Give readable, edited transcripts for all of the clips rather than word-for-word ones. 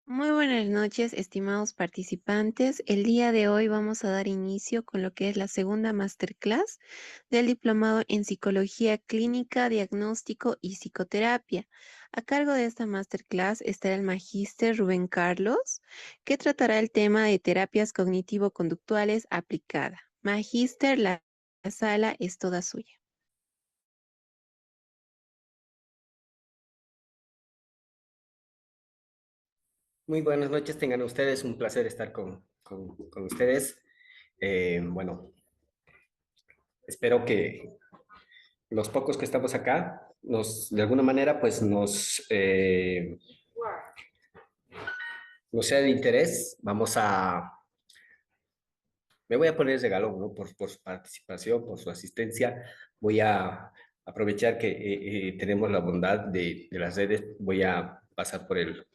Muy buenas noches, estimados participantes. El día de hoy vamos a dar inicio con lo que es la segunda masterclass del Diplomado en Psicología Clínica, Diagnóstico y Psicoterapia. A cargo de esta masterclass estará el magíster Rubén Carlos, que tratará el tema de terapias cognitivo-conductuales aplicada. Magíster, la sala es toda suya. Muy buenas noches, tengan ustedes un placer estar con ustedes. Bueno, espero que los pocos que estamos acá, de alguna manera, pues nos sea de interés. Me voy a poner de galón, ¿no? Por su participación, por su asistencia. Voy a aprovechar que tenemos la bondad de las redes. Voy a pasar por el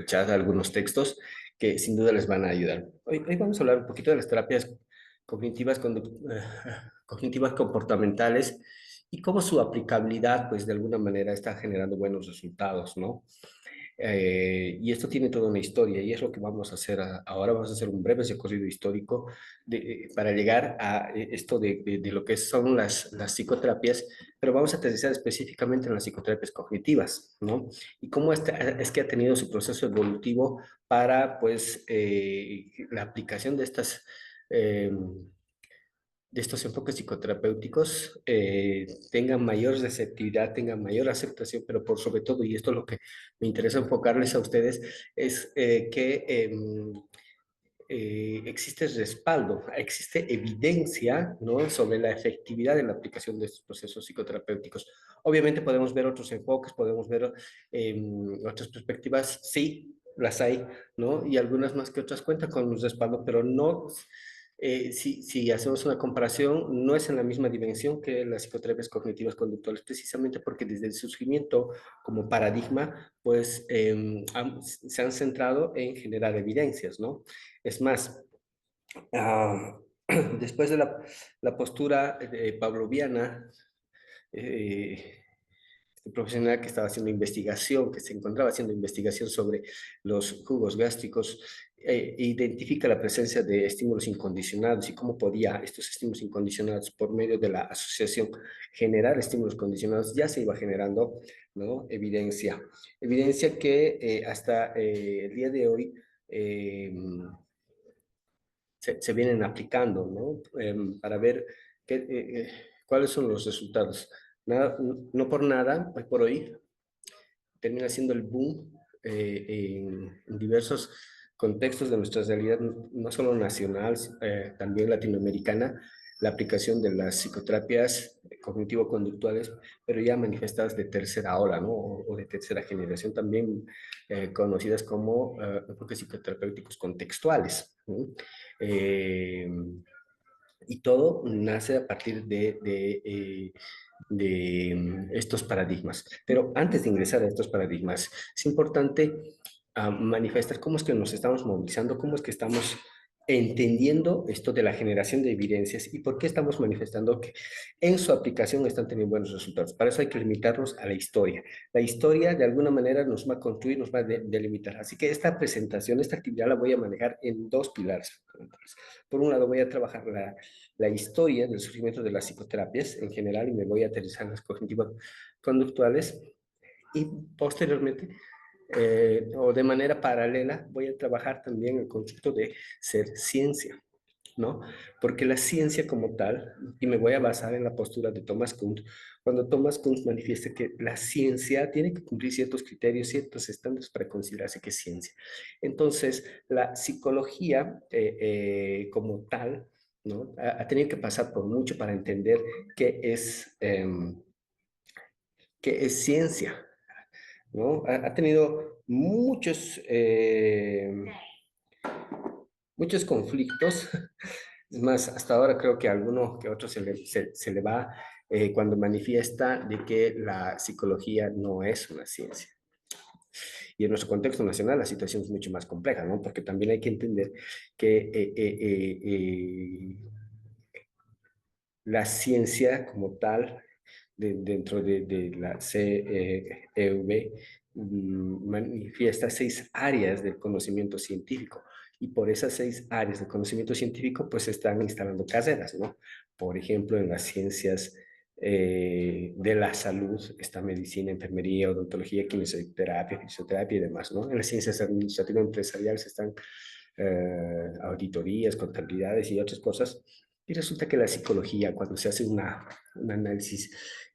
chat algunos textos que sin duda les van a ayudar. Hoy vamos a hablar un poquito de las terapias cognitivas comportamentales y cómo su aplicabilidad, pues de alguna manera está generando buenos resultados, ¿no? Y esto tiene toda una historia y es lo que vamos a hacer ahora. Vamos a hacer un breve recorrido histórico para llegar a esto de lo que son las psicoterapias, pero vamos a aterrizar específicamente en las psicoterapias cognitivas, ¿no? Y cómo es que ha tenido su proceso evolutivo para, pues, la aplicación eh, de estos enfoques psicoterapéuticos tengan mayor receptividad, tengan mayor aceptación, pero por sobre todo, y esto es lo que me interesa enfocarles a ustedes, es que existe respaldo, existe evidencia, ¿no? Sobre la efectividad de la aplicación de estos procesos psicoterapéuticos. Obviamente podemos ver otros enfoques, podemos ver otras perspectivas, sí, las hay, ¿no? Y algunas más que otras cuentan con un respaldo, pero no, si hacemos una comparación, no es en la misma dimensión que las psicoterapias cognitivas conductuales, precisamente porque desde el surgimiento como paradigma, pues se han centrado en generar evidencias, ¿no? Es más, ah, después de la postura pavloviana, eh, este profesional que estaba haciendo investigación, que se encontraba haciendo investigación sobre los jugos gástricos, identifica la presencia de estímulos incondicionados y cómo podía estos estímulos incondicionados por medio de la asociación generar estímulos condicionados. Ya se iba generando, ¿no? Evidencia que hasta el día de hoy eh, se vienen aplicando, ¿no? Para ver cuáles son los resultados. Nada, no por nada, hoy por hoy, termina siendo el boom en diversos contextos de nuestra realidad, no solo nacional, también latinoamericana, la aplicación de las psicoterapias cognitivo-conductuales, pero ya manifestadas de tercera ola, ¿no? O de tercera generación, también conocidas como enfoques psicoterapéuticos contextuales, ¿no? Eh, y todo nace a partir de estos paradigmas. Pero antes de ingresar a estos paradigmas, es importante manifestar cómo es que nos estamos movilizando, cómo es que estamos entendiendo esto de la generación de evidencias y por qué estamos manifestando que en su aplicación están teniendo buenos resultados. Para eso hay que limitarnos a la historia. La historia de alguna manera nos va a construir, nos va a delimitar. Así que esta presentación, esta actividad la voy a manejar en dos pilares. Por un lado voy a trabajar la historia del surgimiento de las psicoterapias en general y me voy a aterrizar en las cognitivas conductuales y posteriormente o de manera paralela voy a trabajar también el concepto de ser ciencia, ¿no? Porque la ciencia como tal, y me voy a basar en la postura de Thomas Kuhn, cuando Thomas Kuhn manifiesta que la ciencia tiene que cumplir ciertos criterios, ciertos estándares para considerarse que es ciencia. Entonces, la psicología como tal, ¿no? Ha tenido que pasar por mucho para entender qué es ciencia, ¿no? Ha tenido muchos conflictos. Es más, hasta ahora creo que a alguno que otro se le va cuando manifiesta de que la psicología no es una ciencia. Y en nuestro contexto nacional la situación es mucho más compleja, ¿no? Porque también hay que entender que la ciencia como tal dentro de la CEV, manifiesta 6 áreas del conocimiento científico. Y por esas 6 áreas del conocimiento científico, pues se están instalando carreras, ¿no? Por ejemplo, en las ciencias de la salud, está medicina, enfermería, odontología, quimioterapia, fisioterapia y demás, ¿no? En las ciencias administrativas empresariales están auditorías, contabilidades y otras cosas. Y resulta que la psicología, cuando se hace un análisis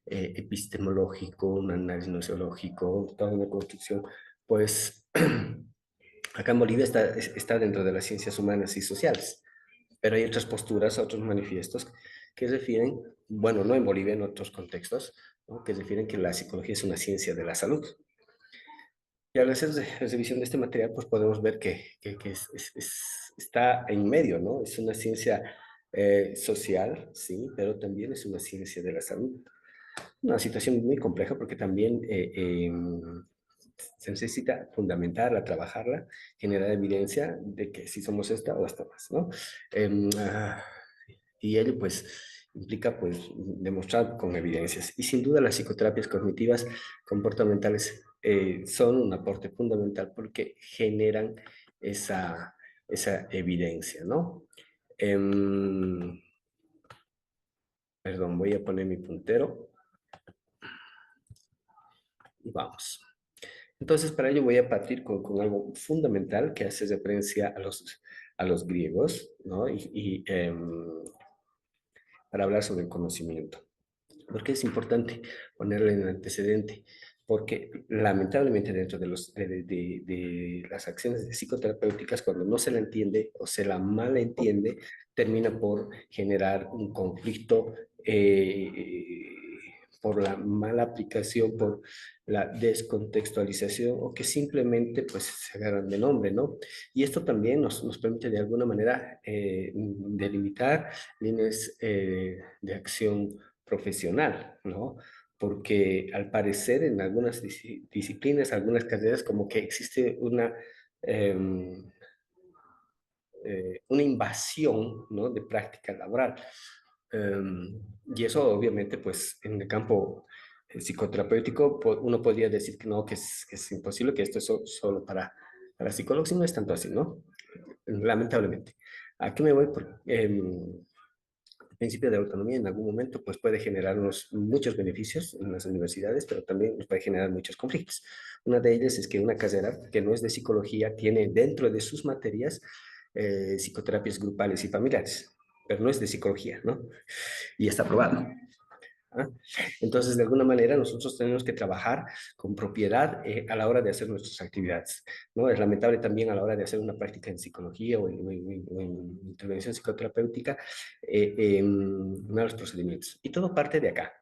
epistemológico, un análisis nociológico, toda una construcción, pues acá en Bolivia está dentro de las ciencias humanas y sociales, pero hay otras posturas, otros manifiestos que refieren, bueno, no en Bolivia, en otros contextos, ¿no? Que refieren que la psicología es una ciencia de la salud. Y al hacer revisión de este material, pues podemos ver que está en medio, ¿no? Es una ciencia social, sí, pero también es una ciencia de la salud. Una situación muy compleja porque también se necesita fundamentarla, trabajarla, generar evidencia de que si somos esta o esta más, ¿no? Em, ah, y ello, pues, implica, pues, demostrar con evidencias. Y sin duda las psicoterapias cognitivas comportamentales son un aporte fundamental porque generan esa evidencia, ¿no? Em, perdón, voy a poner mi puntero y vamos. Entonces, para ello voy a partir con algo fundamental que hace referencia a los griegos, ¿no? Para hablar sobre el conocimiento. ¿Por qué es importante ponerle en antecedente? Porque lamentablemente dentro de las acciones psicoterapéuticas, cuando no se la entiende o se la malentiende, termina por generar un conflicto por la mala aplicación, por la descontextualización o que simplemente pues se agarran de nombre, ¿no? Y esto también nos permite de alguna manera delimitar líneas de acción profesional, ¿no? Porque al parecer en algunas disciplinas, algunas carreras, como que existe eh, una invasión, ¿no? De práctica laboral. Y eso obviamente, pues en el campo psicoterapéutico, uno podría decir que no, que es imposible, que esto es solo para psicólogos, y no es tanto así, ¿no? Lamentablemente. ¿A qué me voy? El principio de autonomía en algún momento pues puede generarnos muchos beneficios en las universidades, pero también nos puede generar muchos conflictos. Una de ellas es que una carrera que no es de psicología tiene dentro de sus materias psicoterapias grupales y familiares, pero no es de psicología, ¿no? Y está aprobado. ¿Ah? Entonces, de alguna manera, nosotros tenemos que trabajar con propiedad a la hora de hacer nuestras actividades, ¿no? Es lamentable también a la hora de hacer una práctica en psicología o en intervención psicoterapéutica, uno de los procedimientos. Y todo parte de acá,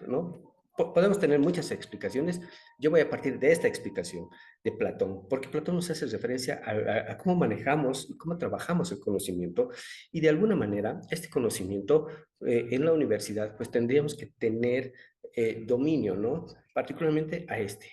¿no? Podemos tener muchas explicaciones. Yo voy a partir de esta explicación de Platón, porque Platón nos hace referencia a cómo manejamos y cómo trabajamos el conocimiento, y de alguna manera este conocimiento en la universidad, pues tendríamos que tener dominio, ¿no? Particularmente a este.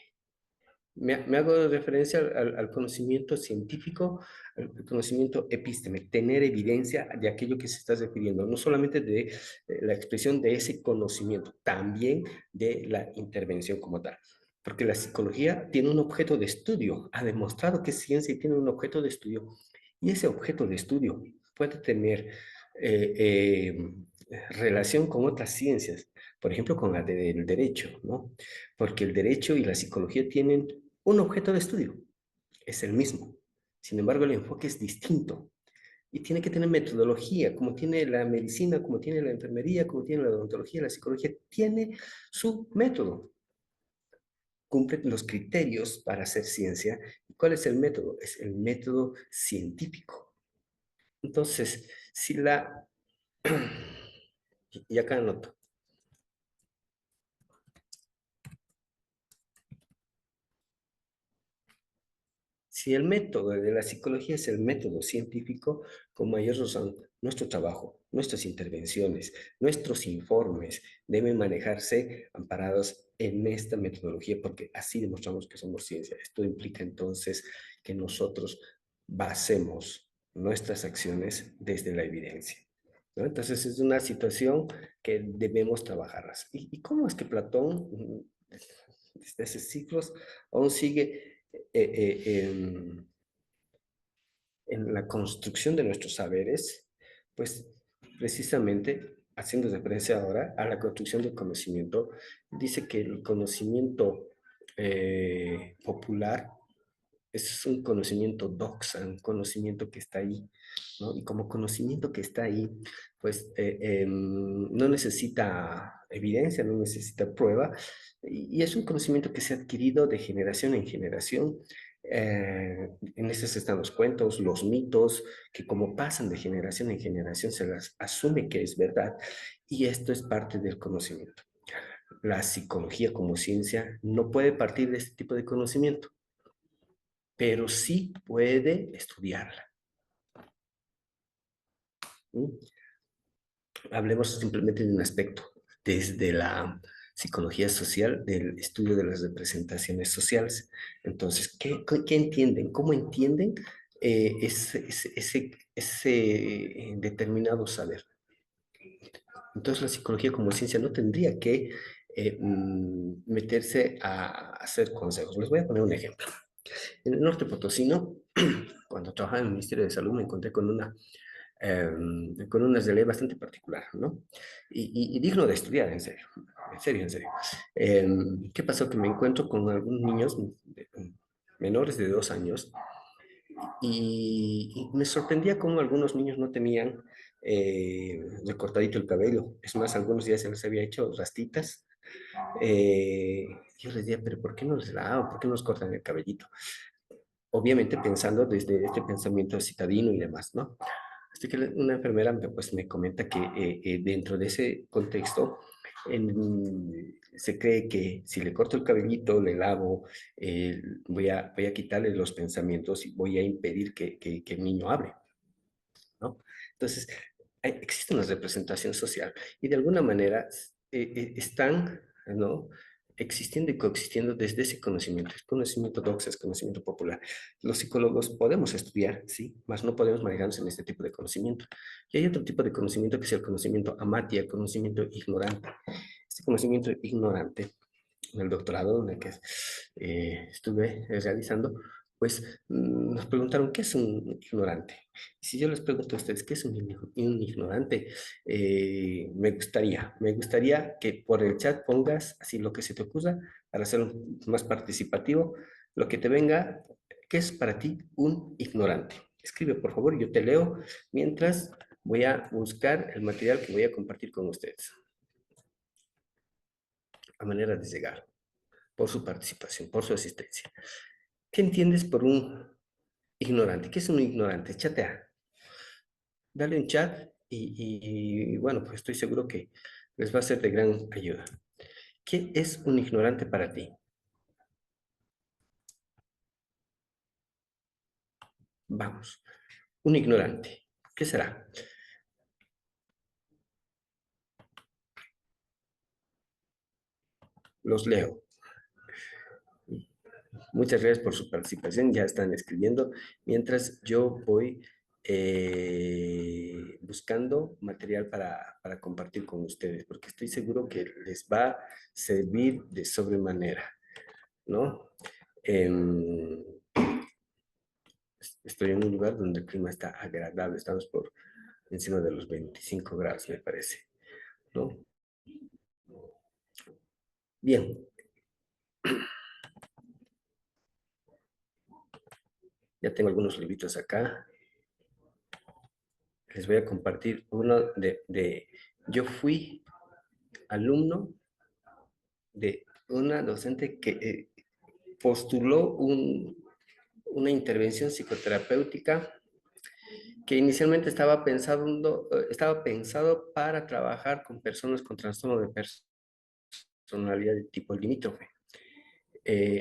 Me hago referencia al conocimiento científico, al conocimiento epísteme, tener evidencia de aquello que se está refiriendo, no solamente de la expresión de ese conocimiento, también de la intervención como tal. Porque la psicología tiene un objeto de estudio, ha demostrado que es ciencia y tiene un objeto de estudio, y ese objeto de estudio puede tener relación con otras ciencias, por ejemplo, con la del derecho, ¿no? Porque el derecho y la psicología tienen un objeto de estudio, es el mismo. Sin embargo, el enfoque es distinto y tiene que tener metodología, como tiene la medicina, como tiene la enfermería, como tiene la odontología, la psicología, tiene su método, cumple los criterios para hacer ciencia. ¿Y cuál es el método? Es el método científico. Entonces, si la... y acá anoto. Si el método de la psicología es el método científico, con mayor razón, nuestro trabajo, nuestras intervenciones, nuestros informes deben manejarse amparados en esta metodología, porque así demostramos que somos ciencia. Esto implica entonces que nosotros basemos nuestras acciones desde la evidencia. ¿no? Entonces es una situación que debemos trabajar. ¿Y cómo es que Platón, desde esos siglos, aún sigue en la construcción de nuestros saberes? Pues precisamente haciendo referencia ahora a la construcción del conocimiento, dice que el conocimiento popular es un conocimiento doxa, un conocimiento que está ahí, ¿no? Y como conocimiento que está ahí, pues no necesita evidencia, no necesita prueba, y es un conocimiento que se ha adquirido de generación en generación. En esos están los cuentos, los mitos, que como pasan de generación en generación, se las asume que es verdad, y esto es parte del conocimiento. La psicología como ciencia no puede partir de este tipo de conocimiento, pero sí puede estudiarla. ¿Sí? Hablemos simplemente de un aspecto, desde la psicología social, del estudio de las representaciones sociales. Entonces, ¿qué entienden? ¿Cómo entienden ese determinado saber? Entonces, la psicología como ciencia no tendría que meterse a hacer consejos. Les voy a poner un ejemplo. En el norte potosino, cuando trabajaba en el Ministerio de Salud, me encontré con una realidad bastante particular, ¿no? Y digno de estudiar, en serio, en serio, en serio. ¿Qué pasó? Que me encuentro con algunos niños menores de 2 años y me sorprendía cómo algunos niños no tenían recortadito el cabello. Es más, algunos ya se les había hecho rastitas. Yo les decía, pero ¿por qué no les lavan? ¿Por qué no nos cortan el cabellito? Obviamente pensando desde este pensamiento citadino y demás, ¿no? Así que una enfermera pues, me comenta que dentro de ese contexto se cree que si le corto el cabellito, le lavo, voy a quitarle los pensamientos y voy a impedir que el niño hable, ¿no? Entonces, existe una representación social y de alguna manera están, ¿no? Existiendo y coexistiendo desde ese conocimiento. Es conocimiento doxa, es conocimiento popular. Los psicólogos podemos estudiar, sí, mas no podemos manejarnos en este tipo de conocimiento. Y hay otro tipo de conocimiento que es el conocimiento amatia, el conocimiento ignorante. Este conocimiento ignorante en el doctorado en el que estuve realizando, pues nos preguntaron qué es un ignorante. Y si yo les pregunto a ustedes qué es un ignorante, me gustaría que por el chat pongas así lo que se te ocurra para hacerlo más participativo, lo que te venga, ¿qué es para ti un ignorante? Escribe, por favor, yo te leo mientras voy a buscar el material que voy a compartir con ustedes a manera de llegar, por su participación, por su asistencia. ¿Qué entiendes por un ignorante? ¿Qué es un ignorante? Chatea. Dale un chat bueno, pues estoy seguro que les va a ser de gran ayuda. ¿Qué es un ignorante para ti? Vamos. Un ignorante. ¿Qué será? Los leo. Muchas gracias por su participación. Ya están escribiendo. Mientras yo voy buscando material para compartir con ustedes, porque estoy seguro que les va a servir de sobremanera, ¿no? Em, Estoy en un lugar donde el clima está agradable. Estamos por encima de los 25 grados, me parece, ¿no? Bien, ya tengo algunos libritos acá. Les voy a compartir uno yo fui alumno de una docente que postuló una intervención psicoterapéutica que inicialmente estaba pensado para trabajar con personas con trastorno de personalidad de tipo limítrofe.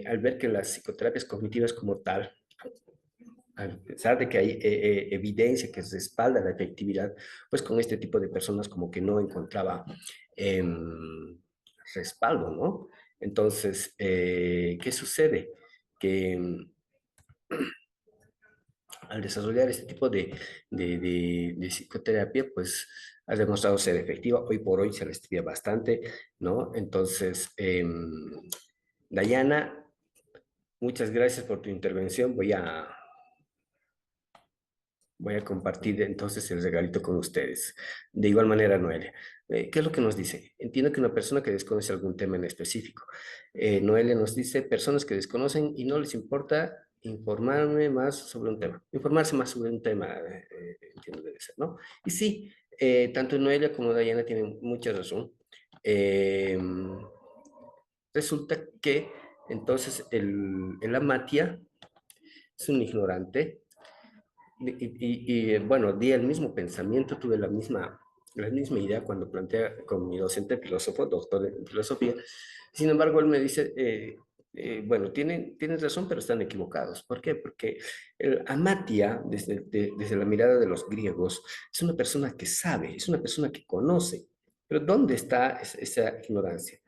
Al ver que las psicoterapias cognitivas como tal, a pesar de que hay evidencia que respalda la efectividad, pues con este tipo de personas como que no encontraba eh, respaldo, ¿no? Entonces, ¿qué sucede? Que al desarrollar este tipo de psicoterapia, pues ha demostrado ser efectiva. Hoy por hoy se la estudia bastante, ¿no? Entonces, Dayana, muchas gracias por tu intervención. Voy a compartir entonces el regalito con ustedes. De igual manera, Noelia, ¿qué es lo que nos dice? Entiendo que una persona que desconoce algún tema en específico. Noelia nos dice, personas que desconocen y no les importa informarme más sobre un tema. Informarse más sobre un tema, entiendo debe ser, ¿no? Y sí, tanto Noelia como Diana tienen mucha razón. Eh, Resulta que entonces el Amatia es un ignorante bueno, di el mismo pensamiento, tuve la misma idea cuando plantea con mi docente filósofo, doctor en filosofía. Sin embargo, él me dice, bueno, tienen razón, pero están equivocados. ¿Por qué? Porque el amatia, desde la mirada de los griegos, es una persona que sabe, es una persona que conoce. Pero ¿dónde está esa ignorancia?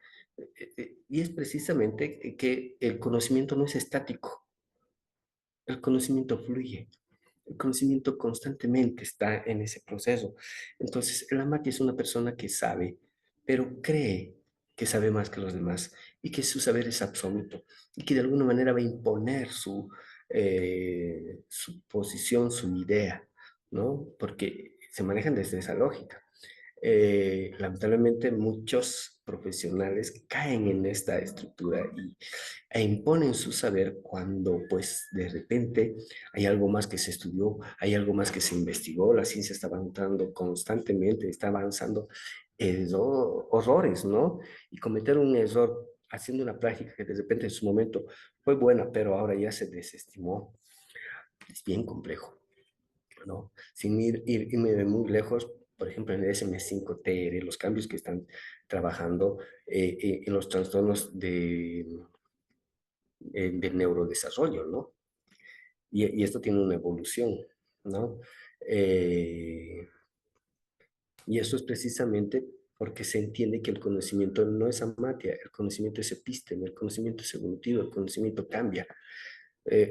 Y es precisamente que el conocimiento no es estático, el conocimiento fluye. El conocimiento constantemente está en ese proceso. Entonces, el amati es una persona que sabe, pero cree que sabe más que los demás y que su saber es absoluto y que de alguna manera va a imponer su posición, su idea, ¿no? Porque se manejan desde esa lógica. Lamentablemente muchos profesionales caen en esta estructura e imponen su saber cuando pues de repente hay algo más que se estudió, hay algo más que se investigó, la ciencia está avanzando constantemente, está avanzando horrores, ¿no? Y cometer un error haciendo una práctica que de repente en su momento fue buena, pero ahora ya se desestimó, es bien complejo. ¿No? Sin irme de muy lejos, por ejemplo, en el DSM-5-TR, los cambios que están trabajando en los trastornos del neurodesarrollo, ¿no? Y esto tiene una evolución, ¿no? Eh, y eso es precisamente porque se entiende que el conocimiento no es amatia, el conocimiento es episteme, el conocimiento es evolutivo, el conocimiento cambia.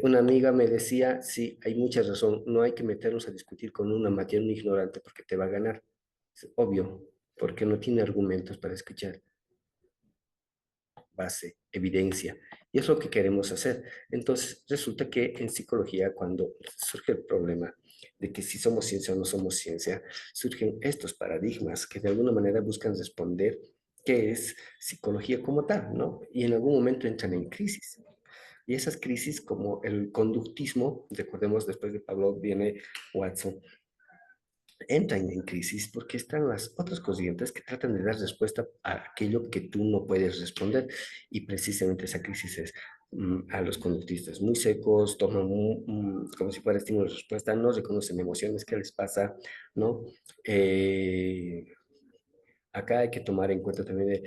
Una amiga me decía, sí, hay mucha razón, no hay que meternos a discutir con una materia, un ignorante, porque te va a ganar. Es obvio, porque no tiene argumentos para escuchar, base, evidencia. Y es lo que queremos hacer. Entonces, resulta que en psicología, cuando surge el problema de que si somos ciencia o no somos ciencia, surgen estos paradigmas que de alguna manera buscan responder qué es psicología como tal, ¿no? Y en algún momento entran en crisis. Y esas crisis como el conductismo, recordemos después de Pablo viene Watson, entran en crisis porque están las otras corrientes que tratan de dar respuesta a aquello que tú no puedes responder. Y precisamente esa crisis es a los conductistas muy secos, toman como si fuera estímulo de respuesta, no reconocen emociones, qué les pasa, ¿no? Eh, Acá hay que tomar en cuenta también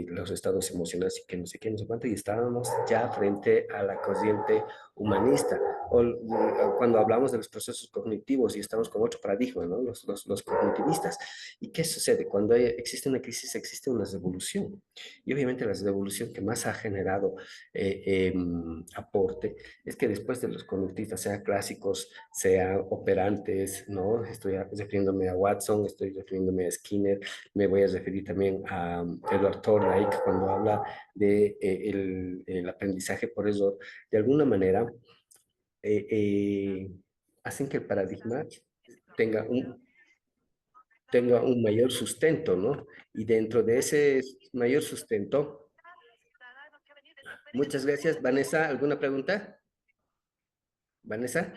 los estados emocionales y que no sé qué, no sé cuánto, y estábamos ya frente a la corriente humanista. Cuando hablamos de los procesos cognitivos y estamos con otro paradigma, ¿no? Los cognitivistas. ¿Y qué sucede? Cuando existe una crisis, existe una revolución. Y obviamente la revolución que más ha generado aporte es que después de los cognitivistas, sean clásicos, sean operantes, ¿no? Estoy refiriéndome a Watson, estoy refiriéndome a Skinner, me voy a referir también a Edward Thorndike cuando habla de el aprendizaje por error. De alguna manera, eh, eh, hacen que el paradigma tenga un, tenga un mayor sustento, ¿no? Y dentro de ese mayor sustento, muchas gracias. Vanessa, ¿alguna pregunta? Vanessa.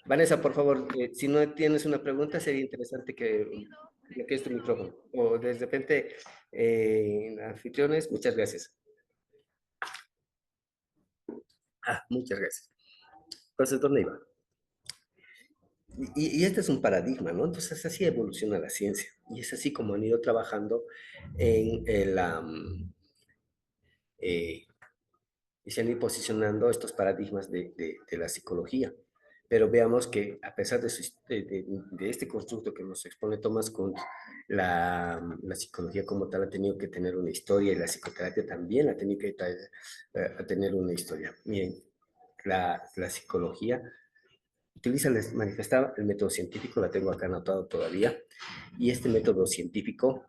Vanessa, por favor, si no tienes una pregunta, sería interesante que bloquees tu micrófono. O de repente, anfitriones, muchas gracias. Muchas gracias. Entonces, ¿dónde iba? Y este es un paradigma, ¿no? Entonces, así evoluciona la ciencia. Y es así como han ido trabajando en eh, y se han ido posicionando estos paradigmas de la psicología. Pero veamos que a pesar de este constructo que nos expone Thomas Kuhn, la psicología como tal ha tenido que tener una historia y la psicoterapia también ha tenido que tener una historia. Miren, la psicología utiliza, les manifestaba, el método científico, la tengo acá anotado todavía, y este método científico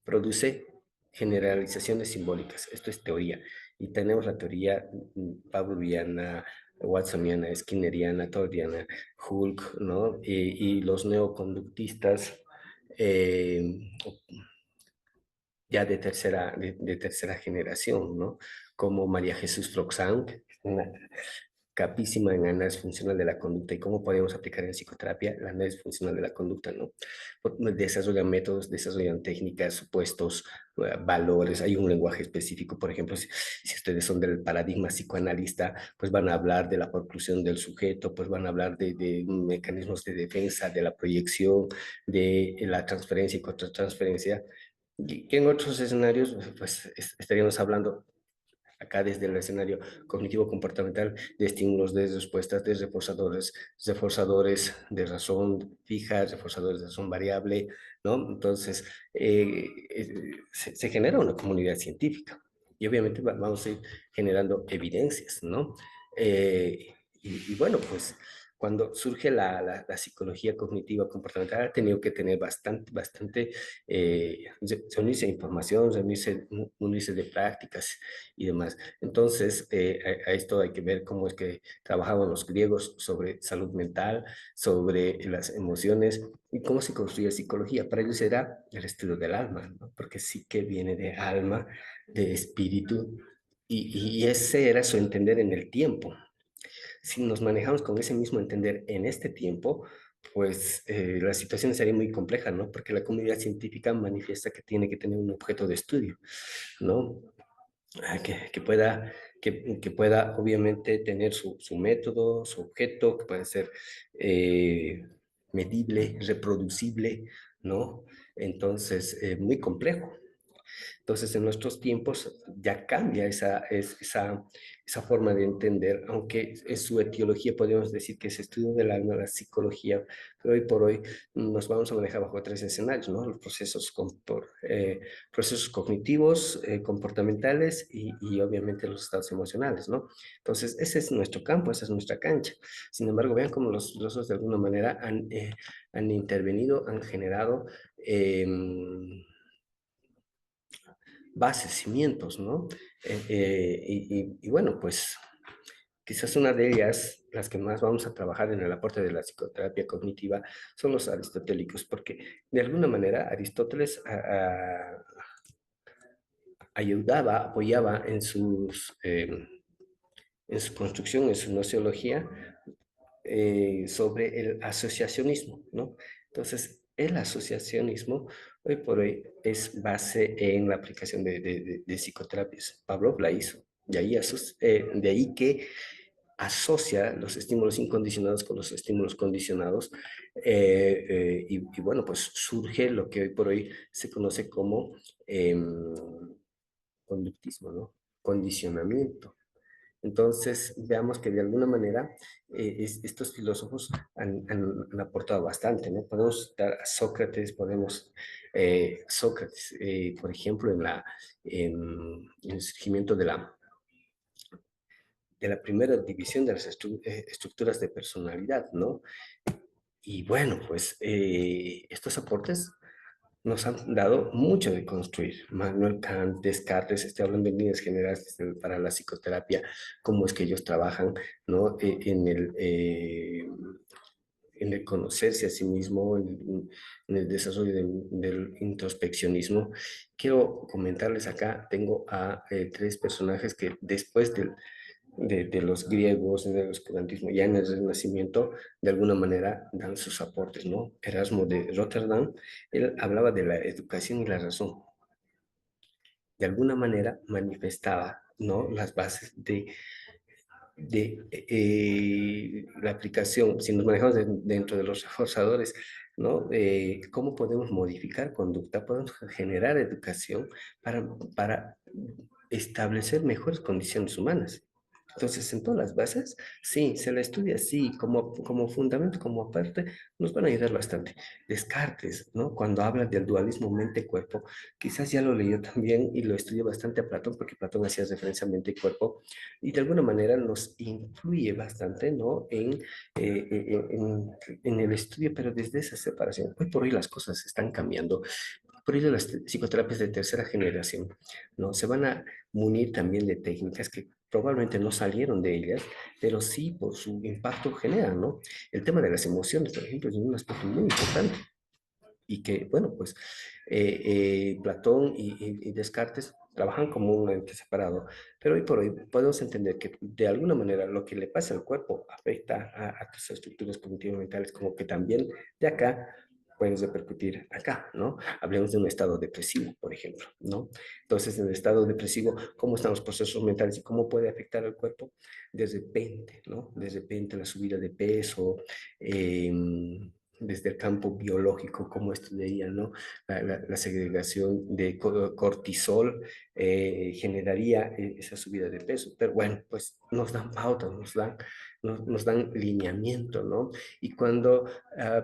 produce generalizaciones simbólicas. Esto es teoría. Y tenemos la teoría pavloviana, watsoniana, skinneriana, toldiana, Hulk, ¿no? Y los neoconductistas eh, ya de tercera generación, ¿no? Como María Jesús Floxán, una capísima en análisis funcional de la conducta y cómo podemos aplicar en psicoterapia el análisis funcional de la conducta, ¿no? Desarrollan métodos, desarrollan técnicas, supuestos, valores, hay un lenguaje específico, por ejemplo, si ustedes son del paradigma psicoanalista, pues van a hablar de la conclusión del sujeto, pues van a hablar de mecanismos de defensa, de la proyección, de la transferencia y contratransferencia, y que en otros escenarios, pues estaríamos hablando acá desde el escenario cognitivo-comportamental de estímulos, de respuestas, de reforzadores, reforzadores de razón fija, reforzadores de razón variable, ¿no? Entonces, se genera una comunidad científica y obviamente vamos a ir generando evidencias, ¿no? Y bueno, pues cuando surge la psicología cognitiva comportamental ha tenido que tener bastante, reunirse de información, reunirse de prácticas y demás. Entonces, a esto hay que ver cómo es que trabajaban los griegos sobre salud mental, sobre las emociones y cómo se construye psicología. Para ellos era el estudio del alma, ¿no? Porque sí que viene de alma, de espíritu, y ese era su entender en el tiempo. Si nos manejamos con ese mismo entender en este tiempo, pues la situación sería muy compleja, ¿no? Porque la comunidad científica manifiesta que tiene que tener un objeto de estudio, ¿no? Que pueda obviamente tener su método, su objeto, que pueda ser medible, reproducible, ¿no? Entonces, muy complejo. Entonces, en nuestros tiempos ya cambia esa forma de entender, aunque en su etiología podríamos decir que es estudio del alma, la psicología, pero hoy por hoy nos vamos a manejar bajo tres escenarios, ¿no? Los procesos cognitivos, comportamentales y obviamente los estados emocionales, ¿no? Entonces, ese es nuestro campo, esa es nuestra cancha. Sin embargo, vean cómo los filósofos de alguna manera han intervenido, han generado bases, cimientos, ¿no? Y bueno, pues quizás una de ellas, las que más vamos a trabajar en el aporte de la psicoterapia cognitiva, son los aristotélicos, porque de alguna manera Aristóteles ayudaba, apoyaba en su construcción, en su nociología, sobre el asociacionismo, ¿no? Entonces, el asociacionismo hoy por hoy es base en la aplicación de psicoterapias. Pavlov la hizo, de ahí que asocia los estímulos incondicionados con los estímulos condicionados y bueno, pues surge lo que hoy por hoy se conoce como conductismo, ¿no? Condicionamiento. Entonces, veamos que de alguna manera estos filósofos han aportado bastante, ¿no? Podemos citar a Sócrates, Sócrates, por ejemplo, en el surgimiento de la primera división de las estructuras de personalidad, ¿no? Y bueno, pues estos aportes nos han dado mucho de construir. Manuel Kant, Descartes, estoy hablando en líneas generales para la psicoterapia, cómo es que ellos trabajan, ¿no? En el conocerse a sí mismo, en el desarrollo del introspeccionismo. Quiero comentarles acá, tengo a tres personajes que después de los griegos, del oscurantismo, ya en el Renacimiento, de alguna manera dan sus aportes, ¿no? Erasmo de Rotterdam, él hablaba de la educación y la razón. De alguna manera manifestaba, ¿no? Las bases de la aplicación, si nos manejamos dentro de los reforzadores, ¿no? ¿Cómo podemos modificar conducta? Podemos generar educación para establecer mejores condiciones humanas. Entonces, en todas las bases, sí, se la estudia así, como fundamento, como aparte, nos van a ayudar bastante. Descartes, ¿no? Cuando habla del dualismo mente-cuerpo, quizás ya lo leyó también y lo estudió bastante a Platón, porque Platón hacía referencia a mente y cuerpo, y de alguna manera nos influye bastante, ¿no? En el estudio, pero desde esa separación. Hoy por hoy las cosas están cambiando. Por ello las psicoterapias de tercera generación, ¿no? Se van a munir también de técnicas que probablemente no salieron de ellas, pero sí por su impacto generan, ¿no? El tema de las emociones, por ejemplo, es un aspecto muy importante y que, bueno, pues Platón y Descartes trabajan como un ente separado, pero hoy por hoy podemos entender que de alguna manera lo que le pasa al cuerpo afecta a tus estructuras cognitivo-mentales, como que también de acá puedes repercutir acá, ¿no? Hablemos de un estado depresivo, por ejemplo, ¿no? Entonces, en el estado depresivo, ¿cómo están los procesos mentales y cómo puede afectar al cuerpo? De repente, ¿no? De repente la subida de peso, eh, desde el campo biológico, cómo estudiaría, ¿no? La segregación de cortisol generaría esa subida de peso. Pero bueno, pues nos dan pautas, nos dan lineamiento, ¿no? Y cuando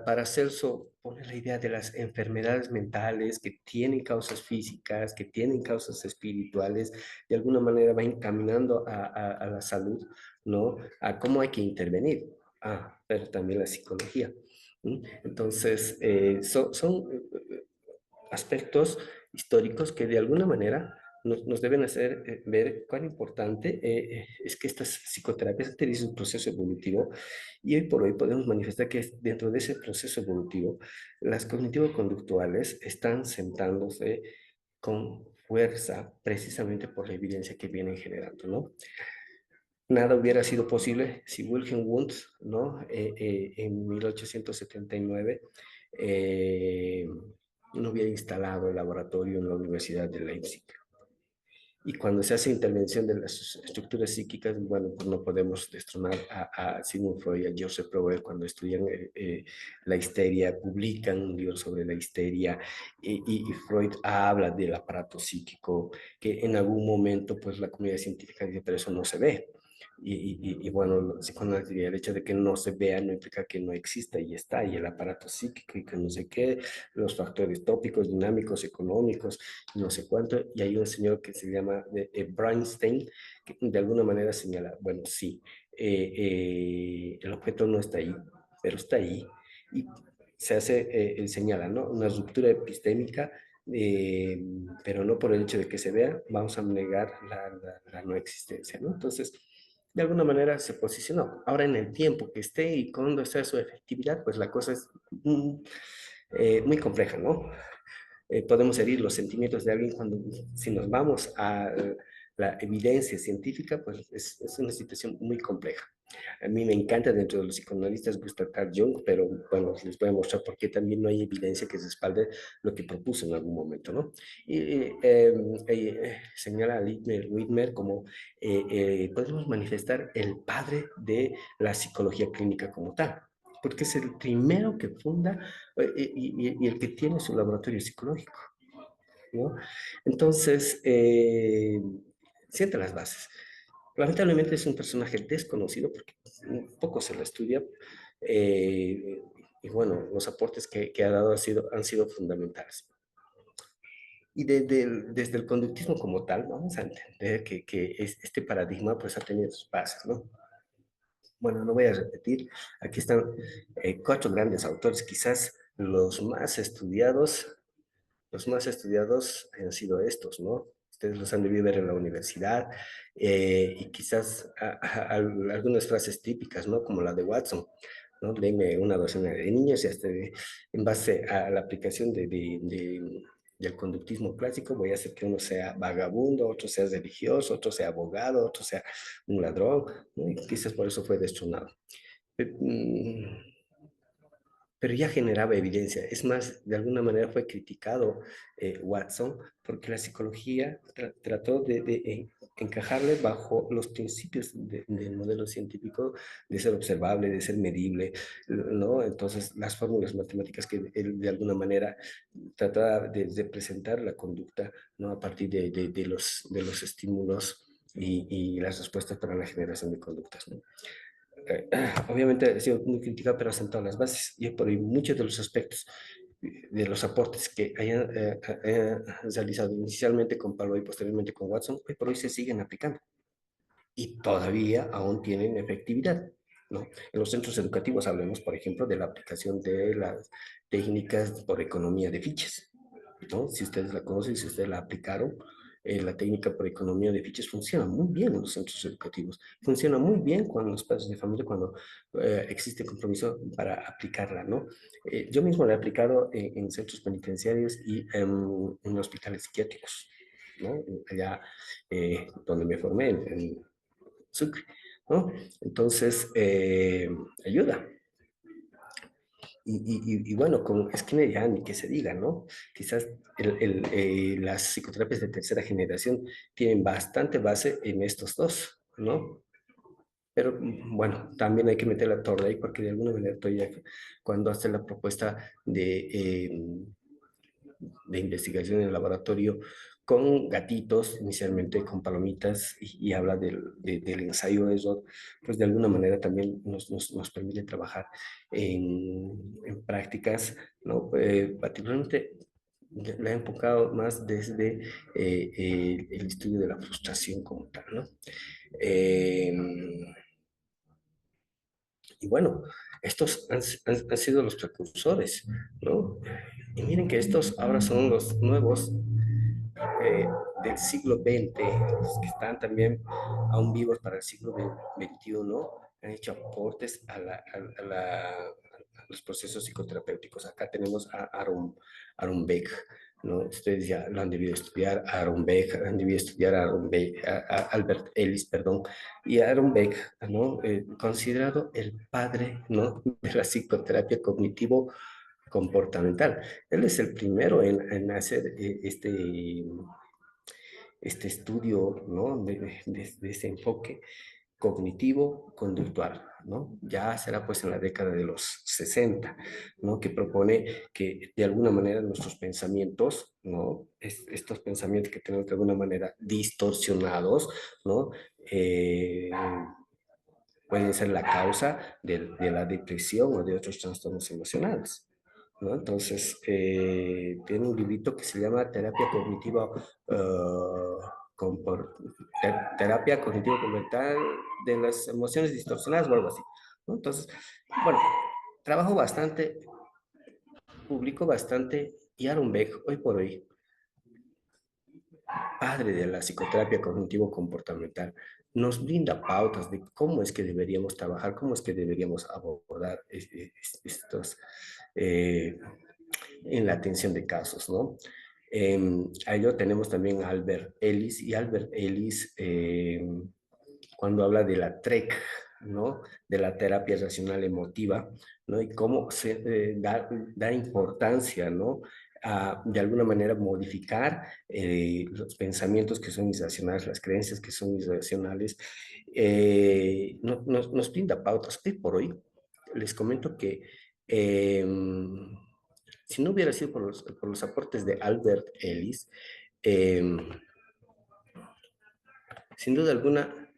Paracelso pone la idea de las enfermedades mentales que tienen causas físicas, que tienen causas espirituales, de alguna manera va encaminando a la salud, ¿no? A cómo hay que intervenir. Ah, pero también la psicología. Entonces, son aspectos históricos que de alguna manera nos deben hacer ver cuán importante es que estas psicoterapias utilicen un proceso evolutivo y hoy por hoy podemos manifestar que dentro de ese proceso evolutivo las cognitivo-conductuales están sentándose con fuerza precisamente por la evidencia que vienen generando, ¿no? Nada hubiera sido posible si Wilhelm Wundt, ¿no? En 1879 eh, no hubiera instalado el laboratorio en la Universidad de Leipzig. Y cuando se hace intervención de las estructuras psíquicas, bueno, pues no podemos destronar a Sigmund Freud y a Joseph Provell cuando estudian la histeria, publican un libro sobre la histeria y Freud habla del aparato psíquico, que en algún momento pues la comunidad científica dice, pero eso no se ve. Y bueno, el hecho de que no se vea no implica que no exista y está, y el aparato psíquico y que no sé qué, los factores tópicos, dinámicos, económicos, no sé cuánto, y hay un señor que se llama Bernstein, que de alguna manera señala, bueno, sí, el objeto no está ahí, pero está ahí, y se hace, él señala, ¿no? Una ruptura epistémica, eh, pero no por el hecho de que se vea, vamos a negar la no existencia, ¿no? Entonces, de alguna manera se posicionó. Ahora en el tiempo que esté y cuando sea su efectividad, pues la cosa es muy compleja, ¿no? Podemos herir los sentimientos de alguien cuando, si nos vamos a la evidencia científica, pues es una situación muy compleja. A mí me encanta dentro de los psicoanalistas Gustav Carl Jung, pero bueno, les voy a mostrar por qué también no hay evidencia que respalde lo que propuso en algún momento, ¿no? Y señala a Whitmer como podemos manifestar el padre de la psicología clínica como tal, porque es el primero que funda y el que tiene su laboratorio psicológico, ¿no? Entonces, sienta las bases. Lamentablemente es un personaje desconocido porque poco se lo estudia y bueno, los aportes que ha dado han sido fundamentales. Y desde el conductismo como tal, vamos a entender que este paradigma pues ha tenido sus bases, ¿no? Bueno, no voy a repetir. Aquí están cuatro grandes autores, quizás los más estudiados han sido estos, ¿no? Ustedes los han debido ver en la universidad y quizás algunas frases típicas, ¿no? Como la de Watson, ¿no? Léeme una docena de niños y hasta en base a la aplicación del conductismo clásico voy a hacer que uno sea vagabundo, otro sea religioso, otro sea abogado, otro sea un ladrón, ¿no? Y quizás por eso fue destronado. Pero ya generaba evidencia. Es más, de alguna manera fue criticado Watson porque la psicología trató de encajarle bajo los principios del modelo científico de ser observable, de ser medible, ¿no? Entonces, las fórmulas matemáticas que él de alguna manera trataba de presentar la conducta, ¿no? A partir de los estímulos y las respuestas para la generación de conductas, ¿no? Obviamente ha sido muy criticado, pero ha sentado las bases y por ahí muchos de los aspectos de los aportes que hayan realizado inicialmente con Pablo y posteriormente con Watson, hoy por hoy se siguen aplicando y todavía aún tienen efectividad, ¿no? En los centros educativos hablemos, por ejemplo, de la aplicación de las técnicas por economía de fichas, ¿no? Si ustedes la conocen, si ustedes la aplicaron, la técnica por economía de fichas funciona muy bien en los centros educativos, funciona muy bien con los padres de familia cuando existe compromiso para aplicarla, ¿no? Yo mismo la he aplicado en centros penitenciarios y en hospitales psiquiátricos, ¿no? Allá donde me formé, en Sucre, ¿no? Entonces, ayuda. Y bueno, con Skinner ya ni que se diga, ¿no? Quizás las psicoterapias de tercera generación tienen bastante base en estos dos, ¿no? Pero bueno, también hay que meter la torre ahí porque de alguna manera todavía cuando hace la propuesta de investigación en el laboratorio con gatitos, inicialmente con palomitas, y habla del ensayo de eso, pues de alguna manera también nos permite trabajar en prácticas, ¿no? Particularmente la he enfocado más desde el estudio de la frustración como tal, ¿no? Eh, y bueno, estos han sido los precursores, ¿no? Y miren que estos ahora son los nuevos eh, del siglo XX, los que están también aún vivos para el siglo XXI, han hecho aportes a los procesos psicoterapéuticos. Acá tenemos a Aaron Beck, ¿no? Ustedes ya lo han debido estudiar, Aaron Beck, han debido estudiar a, Aaron Beck, a Albert Ellis, perdón, y Aaron Beck, ¿no? Considerado el padre, ¿no? De la psicoterapia cognitivo comportamental. Él es el primero en hacer este estudio, ¿no? De ese enfoque cognitivo-conductual, ¿no? Ya será pues en la década de los 60, ¿no? Que propone que de alguna manera nuestros pensamientos, ¿no? Estos pensamientos que tenemos de alguna manera distorsionados, ¿no? Eh, pueden ser la causa de la depresión o de otros trastornos emocionales, ¿no? Entonces, tiene un librito que se llama Terapia Cognitiva, compor- Terapia Cognitiva Comportamental de las Emociones Distorsionadas o algo así, ¿no? Entonces, bueno, trabajo bastante, publico bastante y Aaron Beck, hoy por hoy, padre de la psicoterapia cognitivo-comportamental, nos brinda pautas de cómo es que deberíamos trabajar, cómo es que deberíamos abordar estos en la atención de casos, ¿no? A ello tenemos también a Albert Ellis, y Albert Ellis, cuando habla de la TREC, ¿no? De la terapia racional emotiva, ¿no? Y cómo se da importancia, ¿no? De alguna manera modificar los pensamientos que son irracionales, las creencias que son irracionales, nos brinda pautas. Hoy por hoy les comento que eh, si no hubiera sido por los aportes de Albert Ellis, eh, sin duda alguna,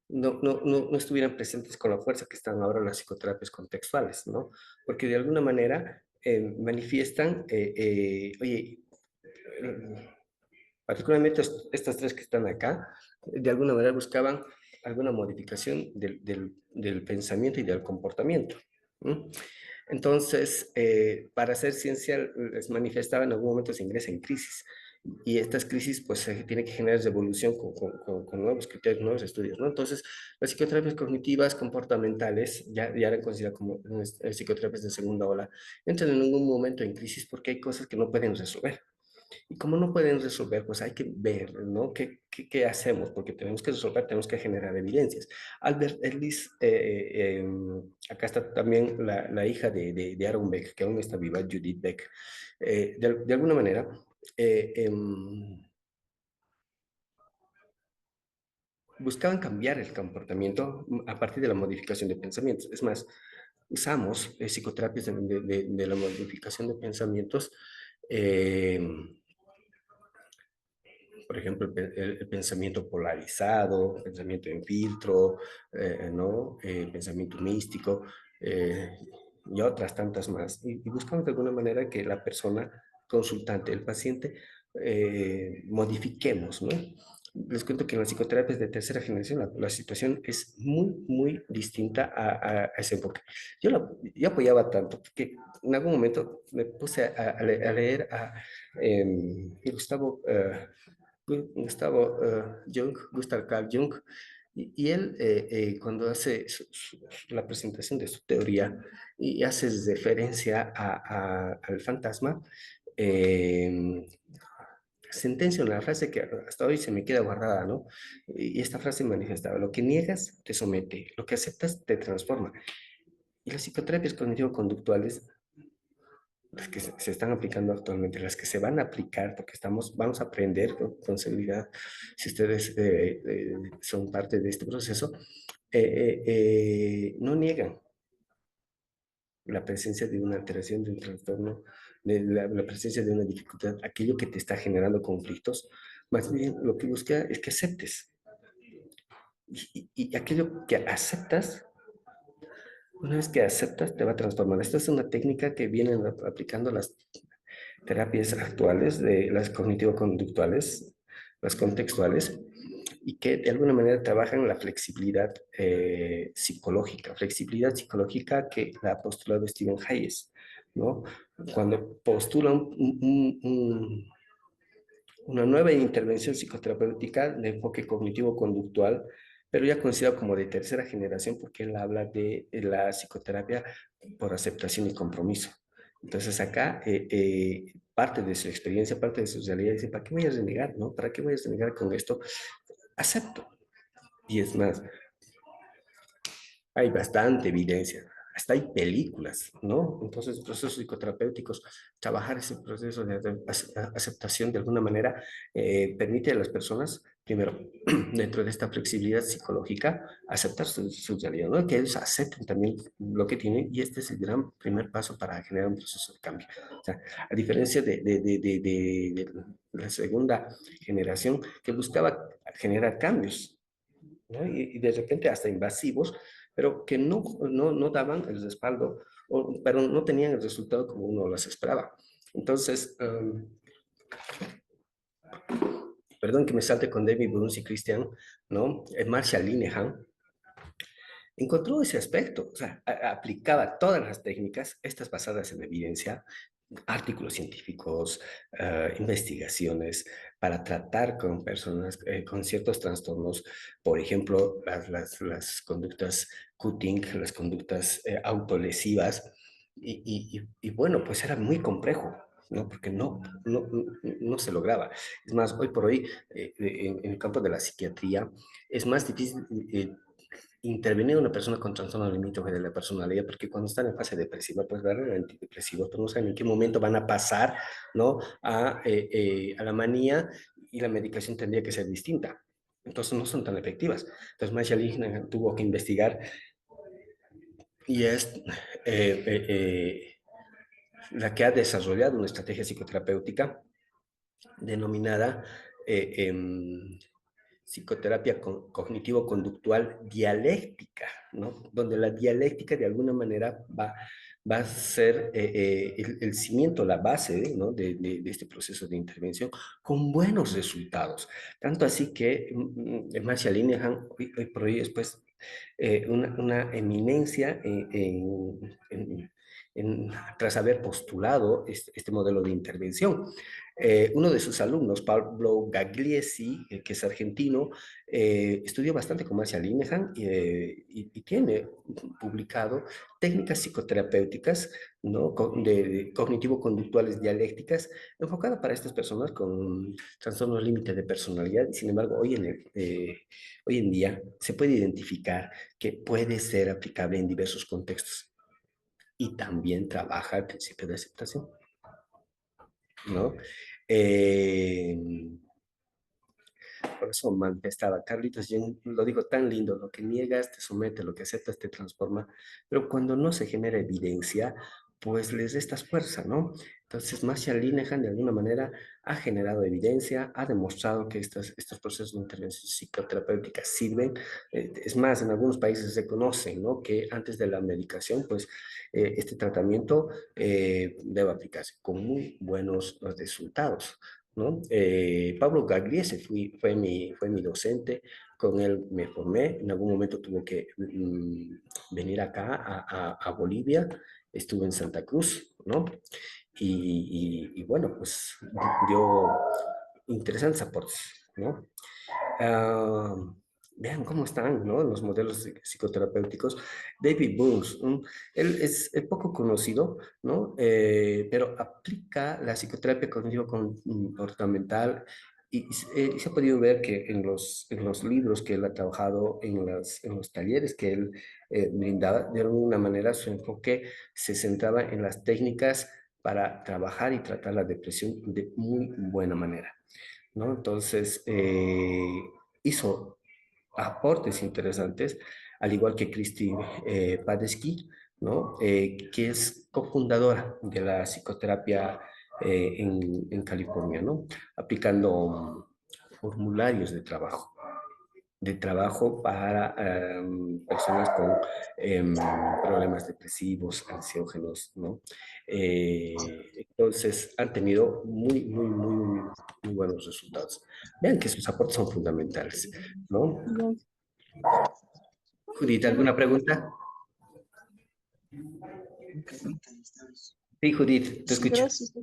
no estuvieran presentes con la fuerza que están ahora las psicoterapias contextuales, ¿no? Porque de alguna manera manifiestan, oye, particularmente estas tres que están acá, de alguna manera buscaban alguna modificación del pensamiento y del comportamiento. ¿Mm? Entonces, para hacer ciencia, les manifestaba en algún momento se ingresa en crisis. Y estas crisis, pues, se tiene que generar revolución con nuevos criterios, nuevos estudios, ¿no? Entonces, las psicoterapias cognitivas comportamentales, ya eran consideradas como psicoterapias de segunda ola, entran en algún momento en crisis porque hay cosas que no pueden resolver. Y como no pueden resolver, pues hay que ver, ¿no? ¿Qué hacemos? Porque tenemos que resolver, tenemos que generar evidencias. Albert Ellis, acá está también la hija de Aaron Beck, que aún está viva, Judith Beck. De alguna manera, eh, em, buscaban cambiar el comportamiento a partir de la modificación de pensamientos. Es más, usamos psicoterapias de la modificación de pensamientos eh, por ejemplo, el pensamiento polarizado, pensamiento en filtro, ¿no? Pensamiento místico, y otras tantas más. Y buscamos de alguna manera que la persona consultante, el paciente, modifiquemos, ¿no? Les cuento que en las psicoterapias de tercera generación la situación es muy, muy distinta a ese enfoque. Yo apoyaba tanto que en algún momento me puse a leer a Gustavo, Jung, Gustav Carl Jung, y él cuando hace la presentación de su teoría y hace referencia al fantasma, eh, sentencia una frase que hasta hoy se me queda guardada, ¿no? Y esta frase manifestaba, lo que niegas te somete, lo que aceptas te transforma. Y las psicoterapias cognitivo-conductuales, las que se están aplicando actualmente, las que se van a aplicar, porque vamos a aprender con seguridad, si ustedes son parte de este proceso, no niegan la presencia de una alteración, de un trastorno, de la presencia de una dificultad, aquello que te está generando conflictos, más bien lo que busca es que aceptes. Y aquello que aceptas, una vez que aceptas, te va a transformar. Esta es una técnica que vienen aplicando las terapias actuales, de las cognitivo-conductuales, las contextuales, y que de alguna manera trabajan la flexibilidad psicológica que la ha postulado Stephen Hayes, ¿no? Cuando postula una nueva intervención psicoterapéutica de enfoque cognitivo-conductual, pero ya considerado como de tercera generación porque él habla de la psicoterapia por aceptación y compromiso. Entonces acá parte de su experiencia, parte de sus realidades, dice, ¿para qué voy a renegar, no? ¿Para qué voy a renegar con esto? Acepto. Y es más, hay bastante evidencia, hasta hay películas, ¿no? Entonces, procesos psicoterapéuticos, trabajar ese proceso de aceptación de alguna manera permite a las personas, primero, dentro de esta flexibilidad psicológica, aceptar su realidad, ¿no? Que ellos acepten también lo que tienen y este es el gran primer paso para generar un proceso de cambio. O sea, a diferencia de la segunda generación que buscaba generar cambios, ¿no? Y de repente hasta invasivos, pero que no daban el respaldo, pero no tenían el resultado como uno las esperaba. Entonces, perdón que me salte con David Burns y Christian, ¿no? Marshall Linehan encontró ese aspecto, o sea, aplicaba todas las técnicas, estas basadas en evidencia, artículos científicos, investigaciones, para tratar con personas con ciertos trastornos, por ejemplo, las conductas cutting, las conductas autolesivas, y bueno, pues era muy complejo, ¿no? Porque no se lograba. Es más, hoy por hoy, en el campo de la psiquiatría, es más difícil intervenir a una persona con trastorno limítrofe de la personalidad, porque cuando están en fase depresiva, pues darle antidepresivos, pero no saben en qué momento van a pasar, ¿no? A la manía y la medicación tendría que ser distinta. Entonces no son tan efectivas. Entonces Marshall Linehan tuvo que investigar y es la que ha desarrollado una estrategia psicoterapéutica denominada psicoterapia cognitivo-conductual dialéctica, ¿no? Donde la dialéctica de alguna manera va a ser el cimiento, la base, ¿no? de este proceso de intervención con buenos resultados. Tanto así que Marshall Linehan hoy por hoy es pues una eminencia tras haber postulado este modelo de intervención. Uno de sus alumnos, Pablo Gagliesi, que es argentino, estudió bastante con Marcia Linehan y tiene publicado técnicas psicoterapéuticas, ¿no? De cognitivo-conductuales dialécticas enfocadas para estas personas con trastornos límite de personalidad. Sin embargo, hoy en día se puede identificar que puede ser aplicable en diversos contextos y también trabaja el principio de aceptación, ¿no? Eh, por eso manifestaba Carlitos Jung, lo digo tan lindo, lo que niegas te somete, lo que aceptas te transforma, pero cuando no se genera evidencia, pues les restas fuerza, ¿no? Entonces, Marshall Linehan de alguna manera ha generado evidencia, ha demostrado que estos procesos de intervención psicoterapéutica sirven. Es más, en algunos países se conocen, ¿no? Que antes de la medicación, pues este tratamiento debe aplicarse con muy buenos resultados, ¿no? Pablo Gagliese fue mi docente, con él me formé, en algún momento tuvo que venir acá a Bolivia, estuve en Santa Cruz, ¿no? Y bueno, pues dio interesantes aportes, ¿no? Ah, vean cómo están, ¿no? Los modelos psicoterapéuticos. David Burns, él es poco conocido, ¿no? Pero aplica la psicoterapia cognitivo-comportamental y se ha podido ver que en los libros que él ha trabajado, en los talleres que él brindaba, de alguna manera su enfoque se centraba en las técnicas para trabajar y tratar la depresión de muy buena manera, ¿no? Entonces, hizo aportes interesantes, al igual que Christy Padesky, ¿no? Que es cofundadora de la psicoterapia en California, ¿no? Aplicando formularios de trabajo para personas con problemas depresivos, ansiógenos, ¿no? Entonces, han tenido muy buenos resultados. Vean que sus aportes son fundamentales, ¿no? Judith, ¿alguna pregunta? Sí, Judith, te Sí, escucho. gracias.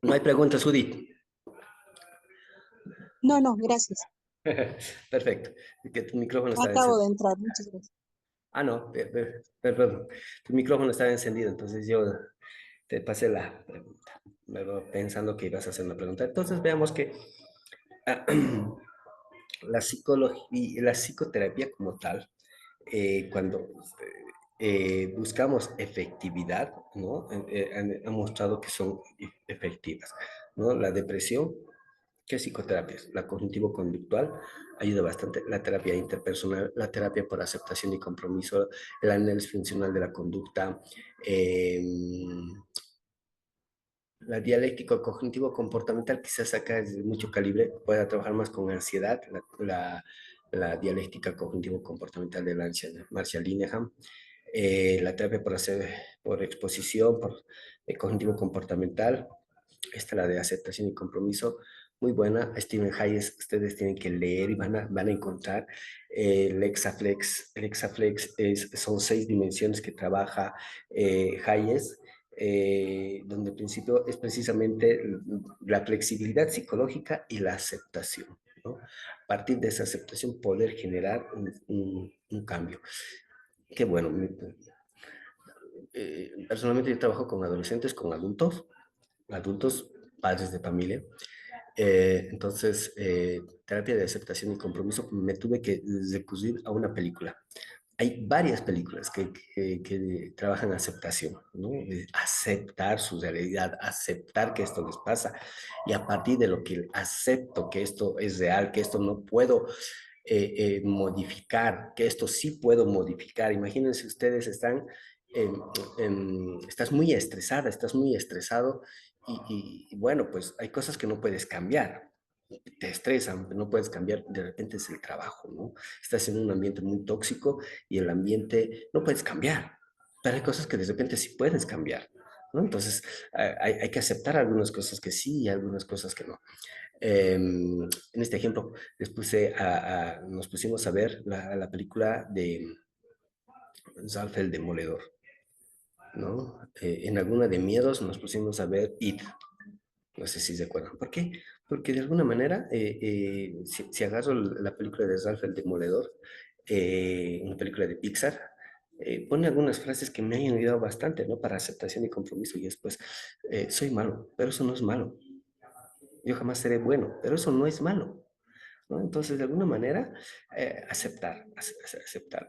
No hay preguntas, Judith. No, no, gracias. Perfecto. Que tu micrófono está Acabo de encendido. entrar, muchas gracias. Ah, no, perdón. Tu micrófono estaba encendido, entonces yo te pasé la pregunta, luego pensando que ibas a hacer una pregunta. Entonces veamos que ah, la psicología, la psicoterapia como tal, cuando buscamos efectividad, ¿no? Han mostrado que son efectivas, ¿no? La depresión, ¿qué psicoterapia es? La cognitivo-conductual ayuda bastante, la terapia interpersonal, la terapia por aceptación y compromiso, el análisis funcional de la conducta, eh, la dialéctica cognitivo-comportamental, quizás acá es de mucho calibre, pueda trabajar más con ansiedad, la dialéctica cognitivo-comportamental de Marshall Linehan, la terapia por exposición, por cognitivo-comportamental, esta la de aceptación y compromiso, muy buena. Stephen Hayes, ustedes tienen que leer y van a encontrar el Hexaflex. El Hexaflex son 6 dimensiones que trabaja Hayes, donde el principio es precisamente la flexibilidad psicológica y la aceptación, ¿no? A partir de esa aceptación poder generar un cambio. Qué bueno. Personalmente yo trabajo con adolescentes, con adultos, padres de familia. Entonces, terapia de aceptación y compromiso, me tuve que recurrir a una película. Hay varias películas que trabajan aceptación, ¿no? De aceptar su realidad, aceptar que esto les pasa y a partir de lo que acepto que esto es real, que esto no puedo modificar, que esto sí puedo modificar. Imagínense ustedes estás muy estresada, estás muy estresado y bueno, pues hay cosas que no puedes cambiar, te estresan, no puedes cambiar, de repente es el trabajo, ¿no? Estás en un ambiente muy tóxico y el ambiente no puedes cambiar, pero hay cosas que de repente sí puedes cambiar, ¿no? Entonces hay que aceptar algunas cosas que sí y algunas cosas que no. En este ejemplo, nos pusimos a ver la película de Ralph el Demoledor, ¿no? En alguna de miedos nos pusimos a ver It, no sé si se acuerdan. ¿Por qué? Porque de alguna manera, si agarro la película de Ralph el Demoledor, una película de Pixar, pone algunas frases que me han ayudado bastante, ¿no? Para aceptación y compromiso. Y después, soy malo, pero eso no es malo. Yo jamás seré bueno, pero eso no es malo. ¿no? Entonces, de alguna manera, aceptar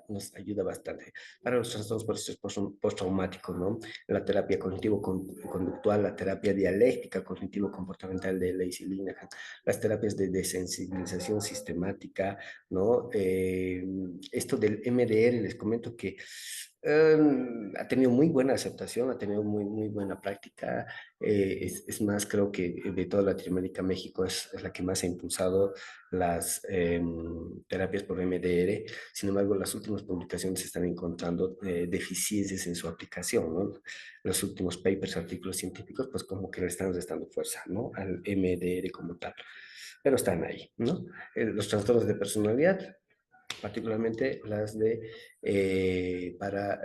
nos ayuda bastante. Para los trastornos por estrés postraumáticos, ¿no? La terapia cognitivo-conductual, la terapia dialéctica cognitivo-comportamental de Lacey Linehan, las terapias de desensibilización sistemática, ¿no? Esto del MDR, les comento que ha tenido muy buena aceptación, ha tenido muy buena práctica. Es más, creo que de toda Latinoamérica, México es la que más ha impulsado las terapias por MDR. Sin embargo, las últimas publicaciones están encontrando deficiencias en su aplicación, ¿no? Los últimos papers, artículos científicos, pues como que le están restando fuerza, ¿no? Al MDR como tal. Pero están ahí, ¿no? Los trastornos de personalidad, particularmente para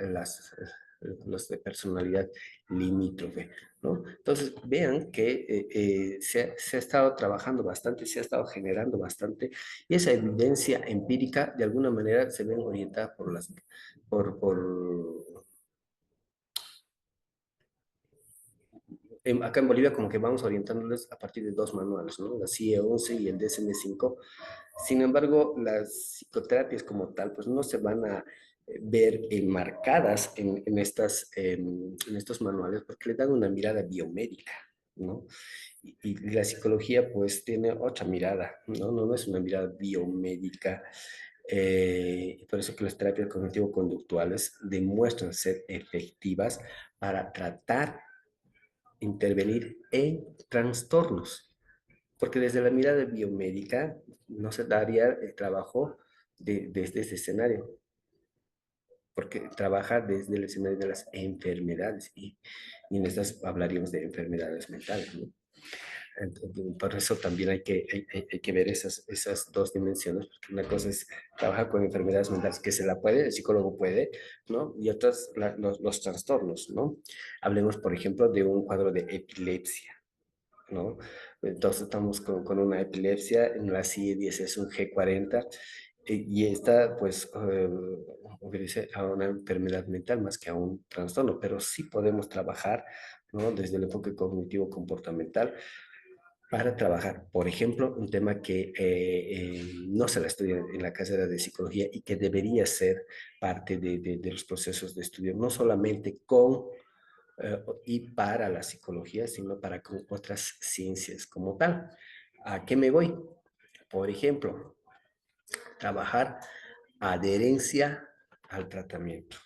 los de personalidad limítrofe, ¿no? Entonces, vean que se ha estado trabajando bastante, se ha estado generando bastante, y esa evidencia empírica, de alguna manera, se ven orientada por acá en Bolivia como que vamos orientándoles a partir de dos manuales, ¿no? La CIE-11 y el DSM-5. Sin embargo, las psicoterapias como tal, pues no se van a ver enmarcadas en estos manuales porque le dan una mirada biomédica, ¿no? Y la psicología pues tiene otra mirada, ¿no? No es una mirada biomédica. Por eso que las terapias cognitivo-conductuales demuestran ser efectivas para tratar, intervenir en trastornos, porque desde la mirada biomédica no se daría el trabajo desde ese escenario, porque trabaja desde el escenario de las enfermedades y en estas hablaríamos de enfermedades mentales, ¿no? Entonces, por eso también hay que ver esas dos dimensiones, porque una cosa es trabajar con enfermedades mentales, que se la puede, el psicólogo puede, ¿no? Y otras, los trastornos, ¿no? Hablemos, por ejemplo, de un cuadro de epilepsia, ¿no? Entonces estamos con una epilepsia, en la CIE-10 es un G40, y esta pues obedece a una enfermedad mental más que a un trastorno, pero sí podemos trabajar, ¿no? Desde el enfoque cognitivo comportamental para trabajar, por ejemplo, un tema que no se la estudia en la carrera de psicología y que debería ser parte de los procesos de estudio, no solamente con y para la psicología, sino para con otras ciencias como tal. ¿A qué me voy? Por ejemplo, trabajar adherencia al tratamiento.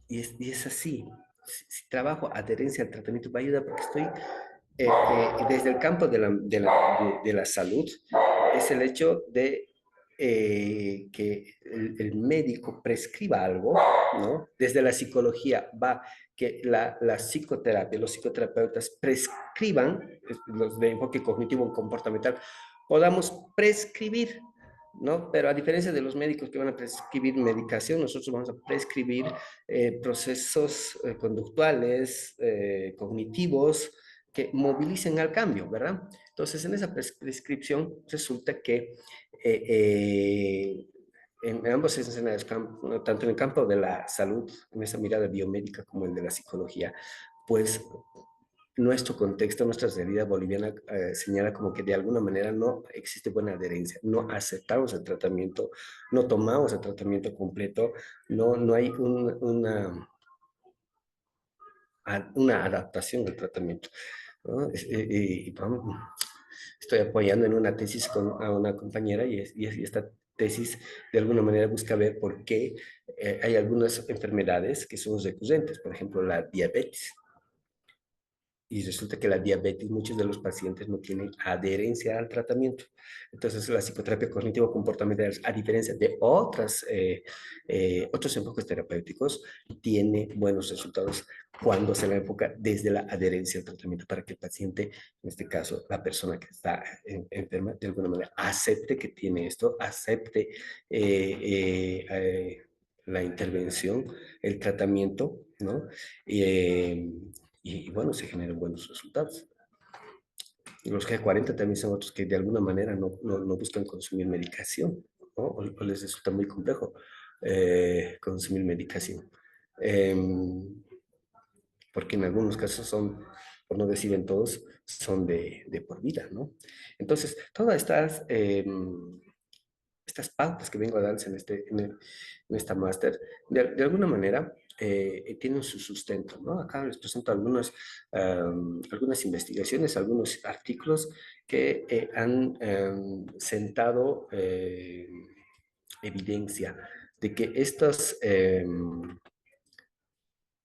Y es así. Si trabajo adherencia al tratamiento, va a ayudar porque estoy desde el campo de la salud, es el hecho de que el médico prescriba algo, ¿no? Desde la psicología va que la psicoterapia, los psicoterapeutas prescriban, los de enfoque cognitivo comportamental, podamos prescribir, ¿no? Pero a diferencia de los médicos que van a prescribir medicación, nosotros vamos a prescribir procesos conductuales, cognitivos, que movilicen al cambio, ¿verdad? Entonces, en esa prescripción resulta que en ambos escenarios, tanto en el campo de la salud, en esa mirada biomédica, como el de la psicología, pues nuestro contexto, nuestra realidad boliviana señala como que de alguna manera no existe buena adherencia, no aceptamos el tratamiento, no tomamos el tratamiento completo, no hay una adaptación al tratamiento, ¿no? Estoy apoyando en una tesis a una compañera y esta tesis de alguna manera busca ver por qué hay algunas enfermedades que son recurrentes, por ejemplo la diabetes. Y resulta que la diabetes, muchos de los pacientes no tienen adherencia al tratamiento. Entonces, la psicoterapia cognitivo-comportamental, a diferencia de otros enfoques terapéuticos, tiene buenos resultados cuando se la enfoca desde la adherencia al tratamiento, para que el paciente, en este caso, la persona que está enferma, de alguna manera acepte que tiene esto, acepte la intervención, el tratamiento, ¿no? Y bueno, se generan buenos resultados. Los G40 también son otros que de alguna manera no buscan consumir medicación, ¿no? O les resulta muy complejo consumir medicación. Eh, Porque en algunos casos son por no decir en todos, son de por vida, ¿no? Entonces, todas estas pautas que vengo a darles en esta máster, de alguna manera tienen su sustento, ¿no? Acá les presento algunas investigaciones, algunos artículos que han sentado evidencia de que estas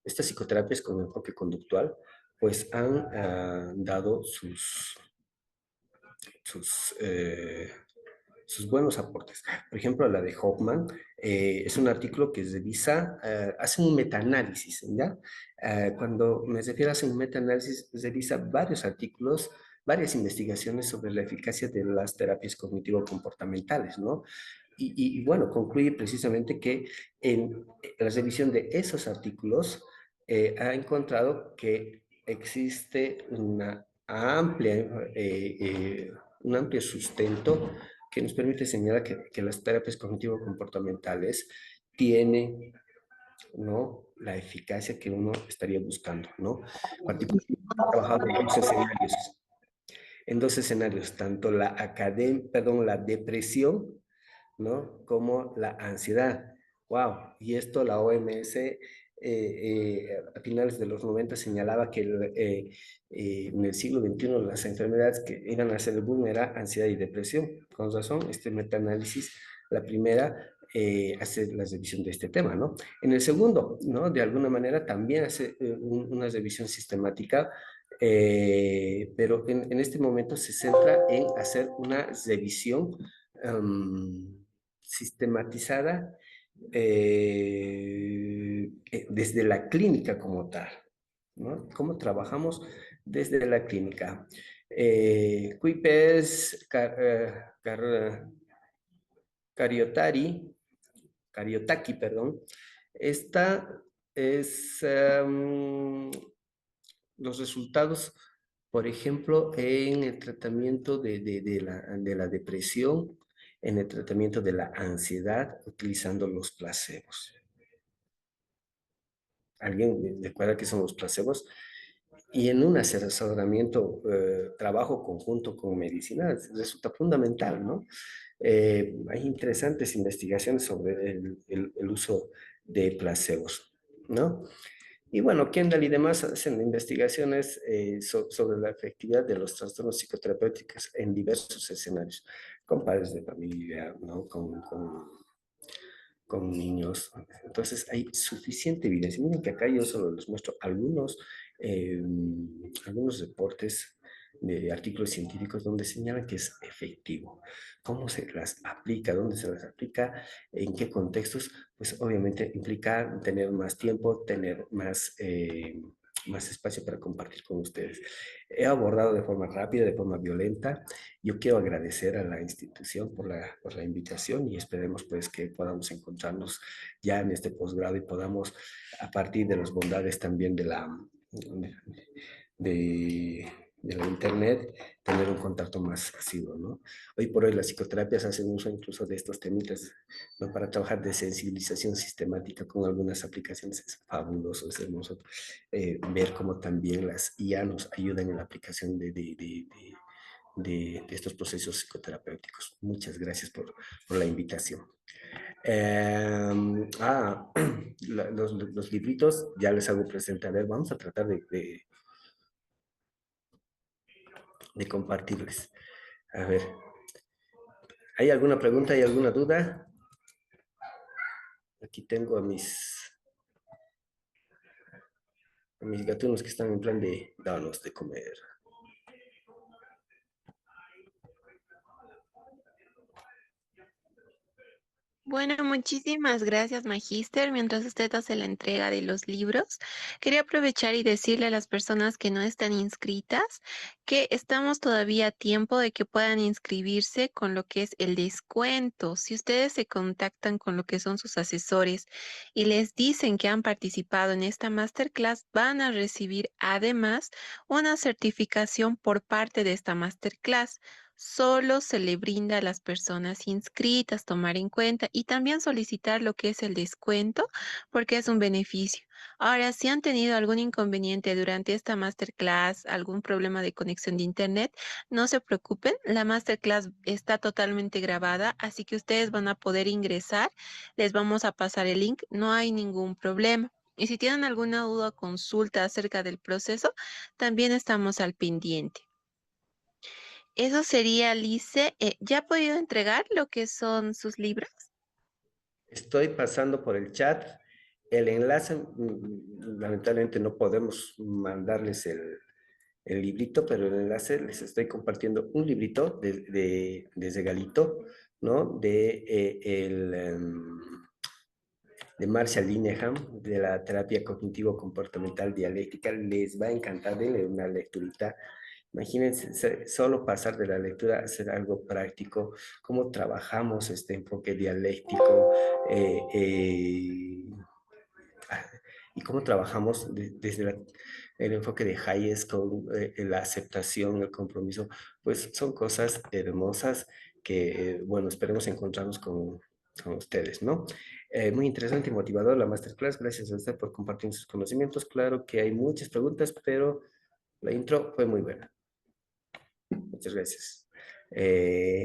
psicoterapias con enfoque conductual pues han dado sus, eh, sus buenos aportes. Por ejemplo, la de Hoffman es un artículo que revisa, hace un metaanálisis, ¿ya? Cuando me refiero a hacer un metaanálisis, revisa varios artículos, varias investigaciones sobre la eficacia de las terapias cognitivo-comportamentales, ¿no? Y bueno, concluye precisamente que en la revisión de esos artículos ha encontrado que existe un amplio sustento que nos permite señalar que las terapias cognitivo-comportamentales tienen, ¿no?, la eficacia que uno estaría buscando, ¿no? Particularmente he trabajado en dos escenarios, tanto la depresión, ¿no?, como la ansiedad. Wow, y esto la OMS a finales de los 90 señalaba que en el siglo XXI las enfermedades que iban a hacer el boom era ansiedad y depresión. Con razón, este metaanálisis, la primera, hace la revisión de este tema, ¿no? En el segundo, ¿no?, de alguna manera también hace una revisión sistemática, pero en este momento se centra en hacer una revisión sistematizada desde la clínica como tal, ¿no? ¿Cómo trabajamos desde la clínica? Kuipers, Cariotari, Cariotaki, perdón, esta es los resultados, por ejemplo, en el tratamiento de la depresión, en el tratamiento de la ansiedad, utilizando los placebos. ¿Alguien recuerda qué son los placebos? Y en un asesoramiento, trabajo conjunto con medicina, resulta fundamental, ¿no? Hay interesantes investigaciones sobre el uso de placebos, ¿no? Y bueno, Kendall y demás hacen investigaciones sobre la efectividad de los trastornos psicoterapéuticos en diversos escenarios, con padres de familia, ¿no?, con niños. Entonces hay suficiente evidencia. Miren que acá yo solo les muestro eh, algunos reportes de artículos científicos donde señalan que es efectivo. ¿Cómo se las aplica? ¿Dónde se las aplica? ¿En qué contextos? Pues obviamente implica tener más tiempo, tener más espacio para compartir con ustedes. He abordado de forma rápida, de forma violenta. Yo quiero agradecer a la institución por la invitación y esperemos pues que podamos encontrarnos ya en este posgrado y podamos, a partir de las bondades también de la internet, tener un contacto más asiduo, ¿no? Hoy por hoy las psicoterapias hacen uso incluso de estos temitas, ¿no?, para trabajar de sensibilización sistemática con algunas aplicaciones. Es fabuloso, es hermoso ver cómo también las IA nos ayudan en la aplicación de estos procesos psicoterapéuticos. Muchas gracias por la invitación. Eh, ah, los libritos ya les hago presente. A ver, vamos a tratar de compartirles. A ver, ¿hay alguna pregunta, hay alguna duda? Aquí tengo a mis gatunos que están en plan de darnos de comer. Bueno, muchísimas gracias, Magíster. Mientras usted hace la entrega de los libros, quería aprovechar y decirle a las personas que no están inscritas que estamos todavía a tiempo de que puedan inscribirse con lo que es el descuento. Si ustedes se contactan con lo que son sus asesores y les dicen que han participado en esta masterclass, van a recibir además una certificación por parte de esta masterclass. solo se le brinda a las personas inscritas tomar en cuenta y también solicitar lo que es el descuento porque es un beneficio. Ahora, si han tenido algún inconveniente durante esta masterclass, algún problema de conexión de internet, no se preocupen, la masterclass está totalmente grabada, así que ustedes van a poder ingresar, les vamos a pasar el link, no hay ningún problema. Y si tienen alguna duda o consulta acerca del proceso, también estamos al pendiente. Eso sería, Lice. ¿Ya ha podido entregar lo que son sus libros? Estoy pasando por el chat. El enlace, lamentablemente no podemos mandarles el librito, pero el enlace les estoy compartiendo un librito desde Galito, ¿no? De Marshall Linehan, de la terapia cognitivo-comportamental dialéctica. Les va a encantar, denle una lecturita. Imagínense solo pasar de la lectura a hacer algo práctico, cómo trabajamos este enfoque dialéctico, eh, eh, y cómo trabajamos desde el enfoque de Hayes con la aceptación, el compromiso, pues son cosas hermosas que, bueno, esperemos encontrarnos con ustedes, ¿no? Muy interesante y motivador la masterclass, gracias a usted por compartir sus conocimientos. Claro que hay muchas preguntas, pero la intro fue muy buena. Muchas gracias.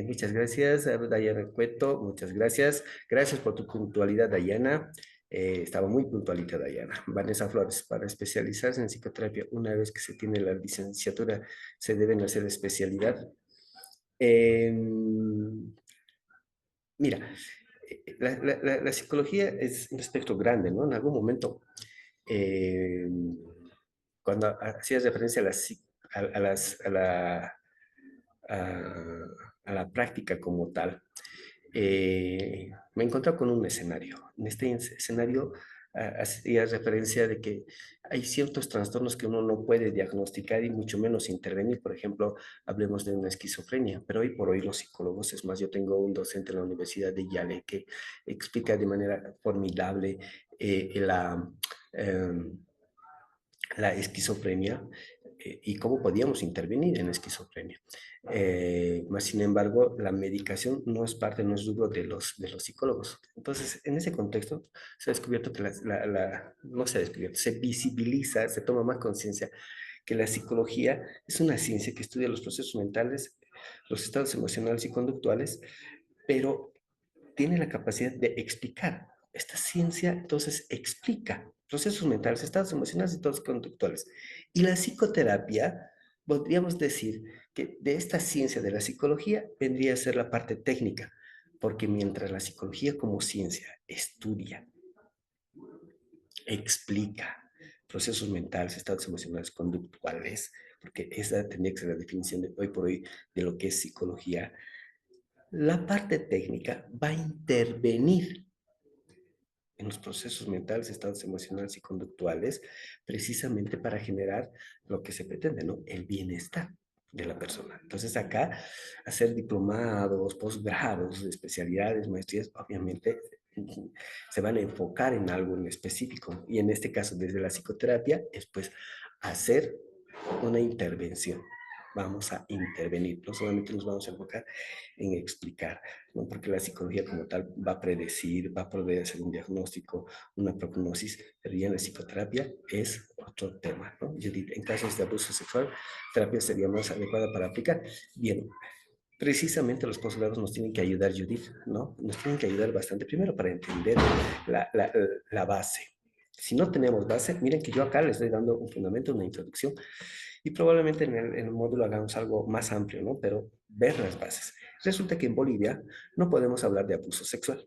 Muchas gracias, Dayana Cueto, muchas gracias. Gracias por tu puntualidad, Dayana. Estaba muy puntualita, Dayana. Vanessa Flores, para especializarse en psicoterapia, una vez que se tiene la licenciatura, se deben hacer especialidad. Eh, Mira, la psicología es un espectro grande, ¿no? En algún momento, eh, cuando hacías referencia a, a, las, a, a la práctica como tal, me encontré con un escenario. En este escenario hacía referencia de que hay ciertos trastornos que uno no puede diagnosticar y mucho menos intervenir. Por ejemplo, hablemos de una esquizofrenia, pero hoy por hoy los psicólogos, es más, yo tengo un docente en la Universidad de Yale que explica de manera formidable eh, la esquizofrenia y cómo podíamos intervenir en la esquizofrenia. Más sin embargo, la medicación no es parte, no es rubro de los psicólogos. Entonces, en ese contexto, se ha descubierto que no se ha descubierto, se visibiliza, se toma más conciencia que la psicología es una ciencia que estudia los procesos mentales, los estados emocionales y conductuales, pero tiene la capacidad de explicar. Esta ciencia entonces explica procesos mentales, estados emocionales y estados conductuales. Y la psicoterapia, podríamos decir que de esta ciencia de la psicología vendría a ser la parte técnica, porque mientras la psicología como ciencia estudia, explica procesos mentales, estados emocionales, conductuales, porque esa tendría que ser la definición de hoy por hoy de lo que es psicología, la parte técnica va a intervenir en los procesos mentales, estados emocionales y conductuales, precisamente para generar lo que se pretende, ¿no? El bienestar de la persona. Entonces acá, hacer diplomados, posgrados, especialidades, maestrías, obviamente se van a enfocar en algo en específico. Y en este caso, desde la psicoterapia, es pues hacer una intervención. Vamos a intervenir, no solamente nos vamos a enfocar en explicar, ¿no? Porque la psicología como tal va a predecir, va a poder hacer un diagnóstico, una prognosis, pero ya en la psicoterapia es otro tema, ¿no? Judith, en casos de abuso sexual, terapia sería más adecuada para aplicar. Bien, precisamente los posgrados nos tienen que ayudar, Judith, ¿no? Nos tienen que ayudar bastante, primero para entender la base. Si no tenemos base, miren que yo acá les estoy dando un fundamento, una introducción, y probablemente en el módulo hagamos algo más amplio, ¿no? Pero ver las bases. Resulta que en Bolivia no podemos hablar de abuso sexual.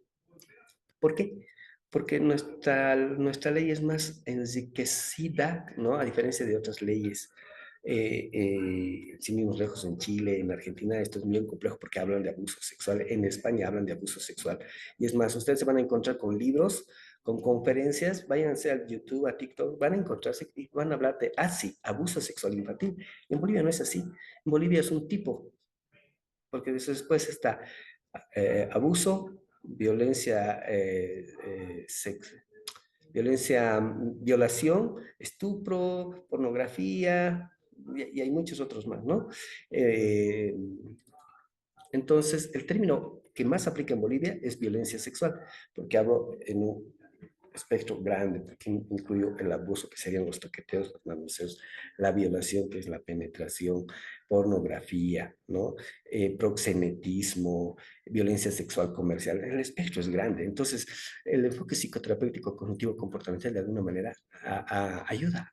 ¿Por qué? Porque nuestra ley es más enriquecida, ¿no? A diferencia de otras leyes. Sin irnos lejos, en Chile, en Argentina, esto es bien complejo porque hablan de abuso sexual. En España hablan de abuso sexual. Y es más, ustedes se van a encontrar con libros, con conferencias, váyanse a YouTube, a TikTok, van a encontrarse y van a hablar de, sí, abuso sexual infantil. En Bolivia no es así. En Bolivia es un tipo, porque después está abuso, violencia, violencia, violación, estupro, pornografía, y hay muchos otros más, ¿no? Entonces, el término que más aplica en Bolivia es violencia sexual, porque hablo en un espectro grande, porque incluyo el abuso, que serían los toqueteos, los manoseos, la violación, que es la penetración, pornografía, ¿no? Proxenetismo, violencia sexual comercial. El espectro es grande. Entonces, el enfoque psicoterapéutico cognitivo comportamental de alguna manera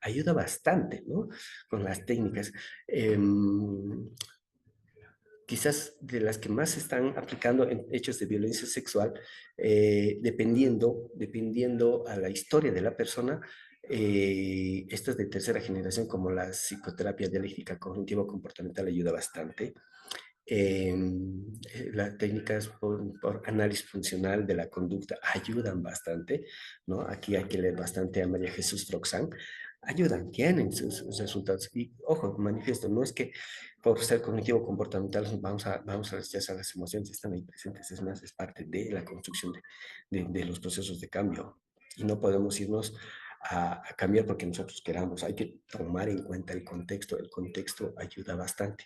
ayuda bastante, ¿no? Con las técnicas. Quizás de las que más se están aplicando en hechos de violencia sexual, dependiendo a la historia de la persona, estas de tercera generación, como la psicoterapia dialéctica cognitivo-comportamental, ayuda bastante. Eh, las técnicas por análisis funcional de la conducta ayudan bastante, ¿no? Aquí hay que leer bastante a María Jesús Troxán. Ayudan, tienen sus resultados. Y ojo, manifiesto, no es que por ser cognitivo comportamental vamos a rechazar las emociones, están ahí presentes, es más, es parte de la construcción de los procesos de cambio. Y no podemos irnos a cambiar porque nosotros queramos, hay que tomar en cuenta el contexto ayuda bastante,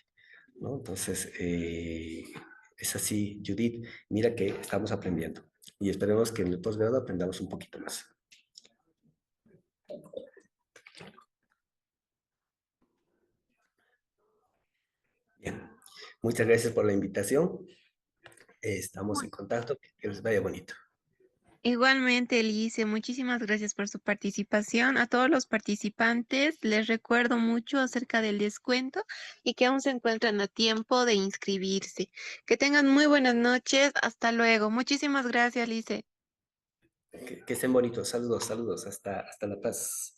¿no? Entonces, es así, Judith, mira que estamos aprendiendo y esperemos que en el posgrado aprendamos un poquito más. Bien, muchas gracias por la invitación. Estamos en contacto, que les vaya bonito. Igualmente, Elise, muchísimas gracias por su participación. A todos los participantes les recuerdo mucho acerca del descuento y que aún se encuentran a tiempo de inscribirse. Que tengan muy buenas noches. Hasta luego. Muchísimas gracias, Elise. Que estén bonitos. Saludos, saludos. Hasta La Paz.